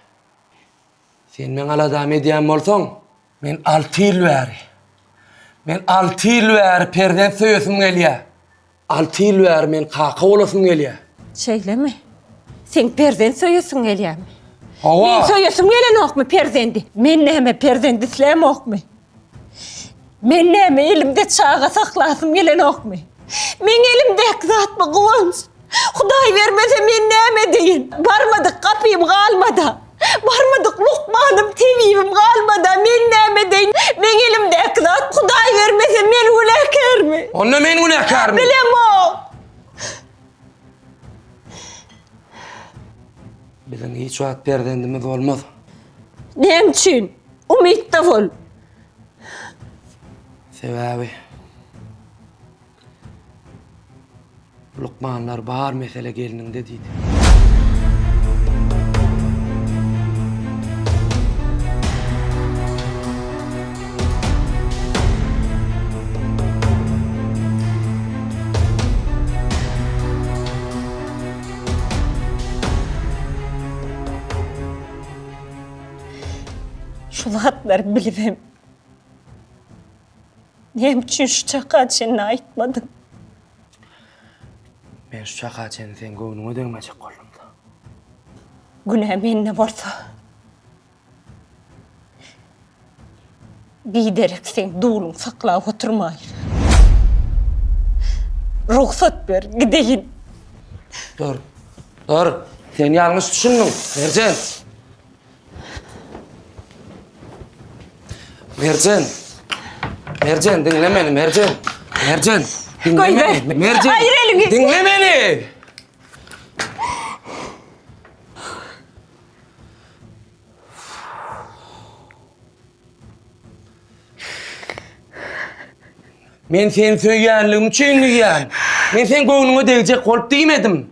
Sen men aladam edýän bolsaň, men 6 ýyl bäri. Men 6 ýyl bäri perden söýesim gelýär. 6 ýyl bäri men kaka bolasym gelýär. Şeýlemi? Sen perden söýesiň gelýärmi? Hawa. Men söýesiň gelenokmy perdendi? Men näme perdendi islämokmy? Men näme elimde çağa saklasym gelenokmy? Men elimde zatmy Gonç? Hudaý bermese men näme diýin? Barmadyk kapyym galmada. Barmadyk lukmanym tebibim galmada. Men näme diýin? Men elimde zat Hudaý bermese men günäkärmi? Onda men günäkärmi? Bilemok. Bilen hiç wagt perdendimiz bolmaz. Näme üçin? Umytda bol. Sebäbi. Lukmanlar bar mesele geliniňde diýdi. şu zatlar bilmem. Nem üçün şu çaka çenini aytmadın? Men şu çaka çenini sen göwnüňe degmejek boldum da. Günah menne bolsa. Giderek sen dulun saklap oturmayın. Ruhsat ver, gideyin. Dur. Dur. Sen yanlış düşündün. Mercan. Mercan. Mercan dinle beni Mercan. Mercan. Dinle Koy beni. ver. Mercan. Hayır elini. Dinle beni. Men sen söýýänligim çeňligen. Men sen göwnüňe degjek bolup diýmedim.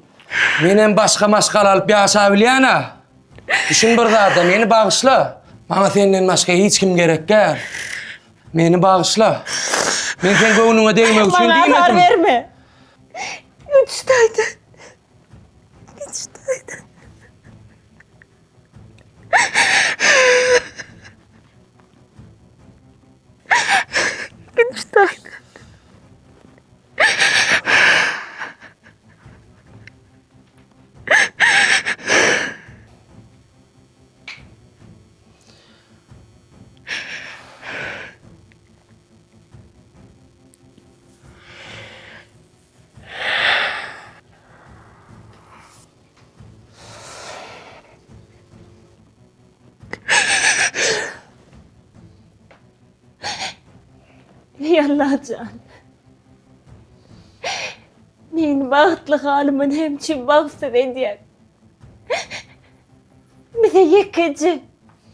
Menen başga maşgal alyp ýaşap bilýäna. Düşün bir zada, meni bagyşla. Maňa senden başga hiç kim gerek gär. Meni bagyşla. Men sen göwnüňe degmek üçin diýmedim. Bana azar verme. Güçtaydın. Güçtaydın. Güçtaydın. Yallacan. Men bagtly halymyň hemçin bagsat edýär. Bize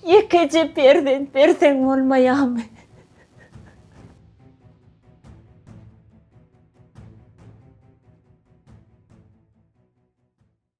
yekece perden berseň bolmaýarmy?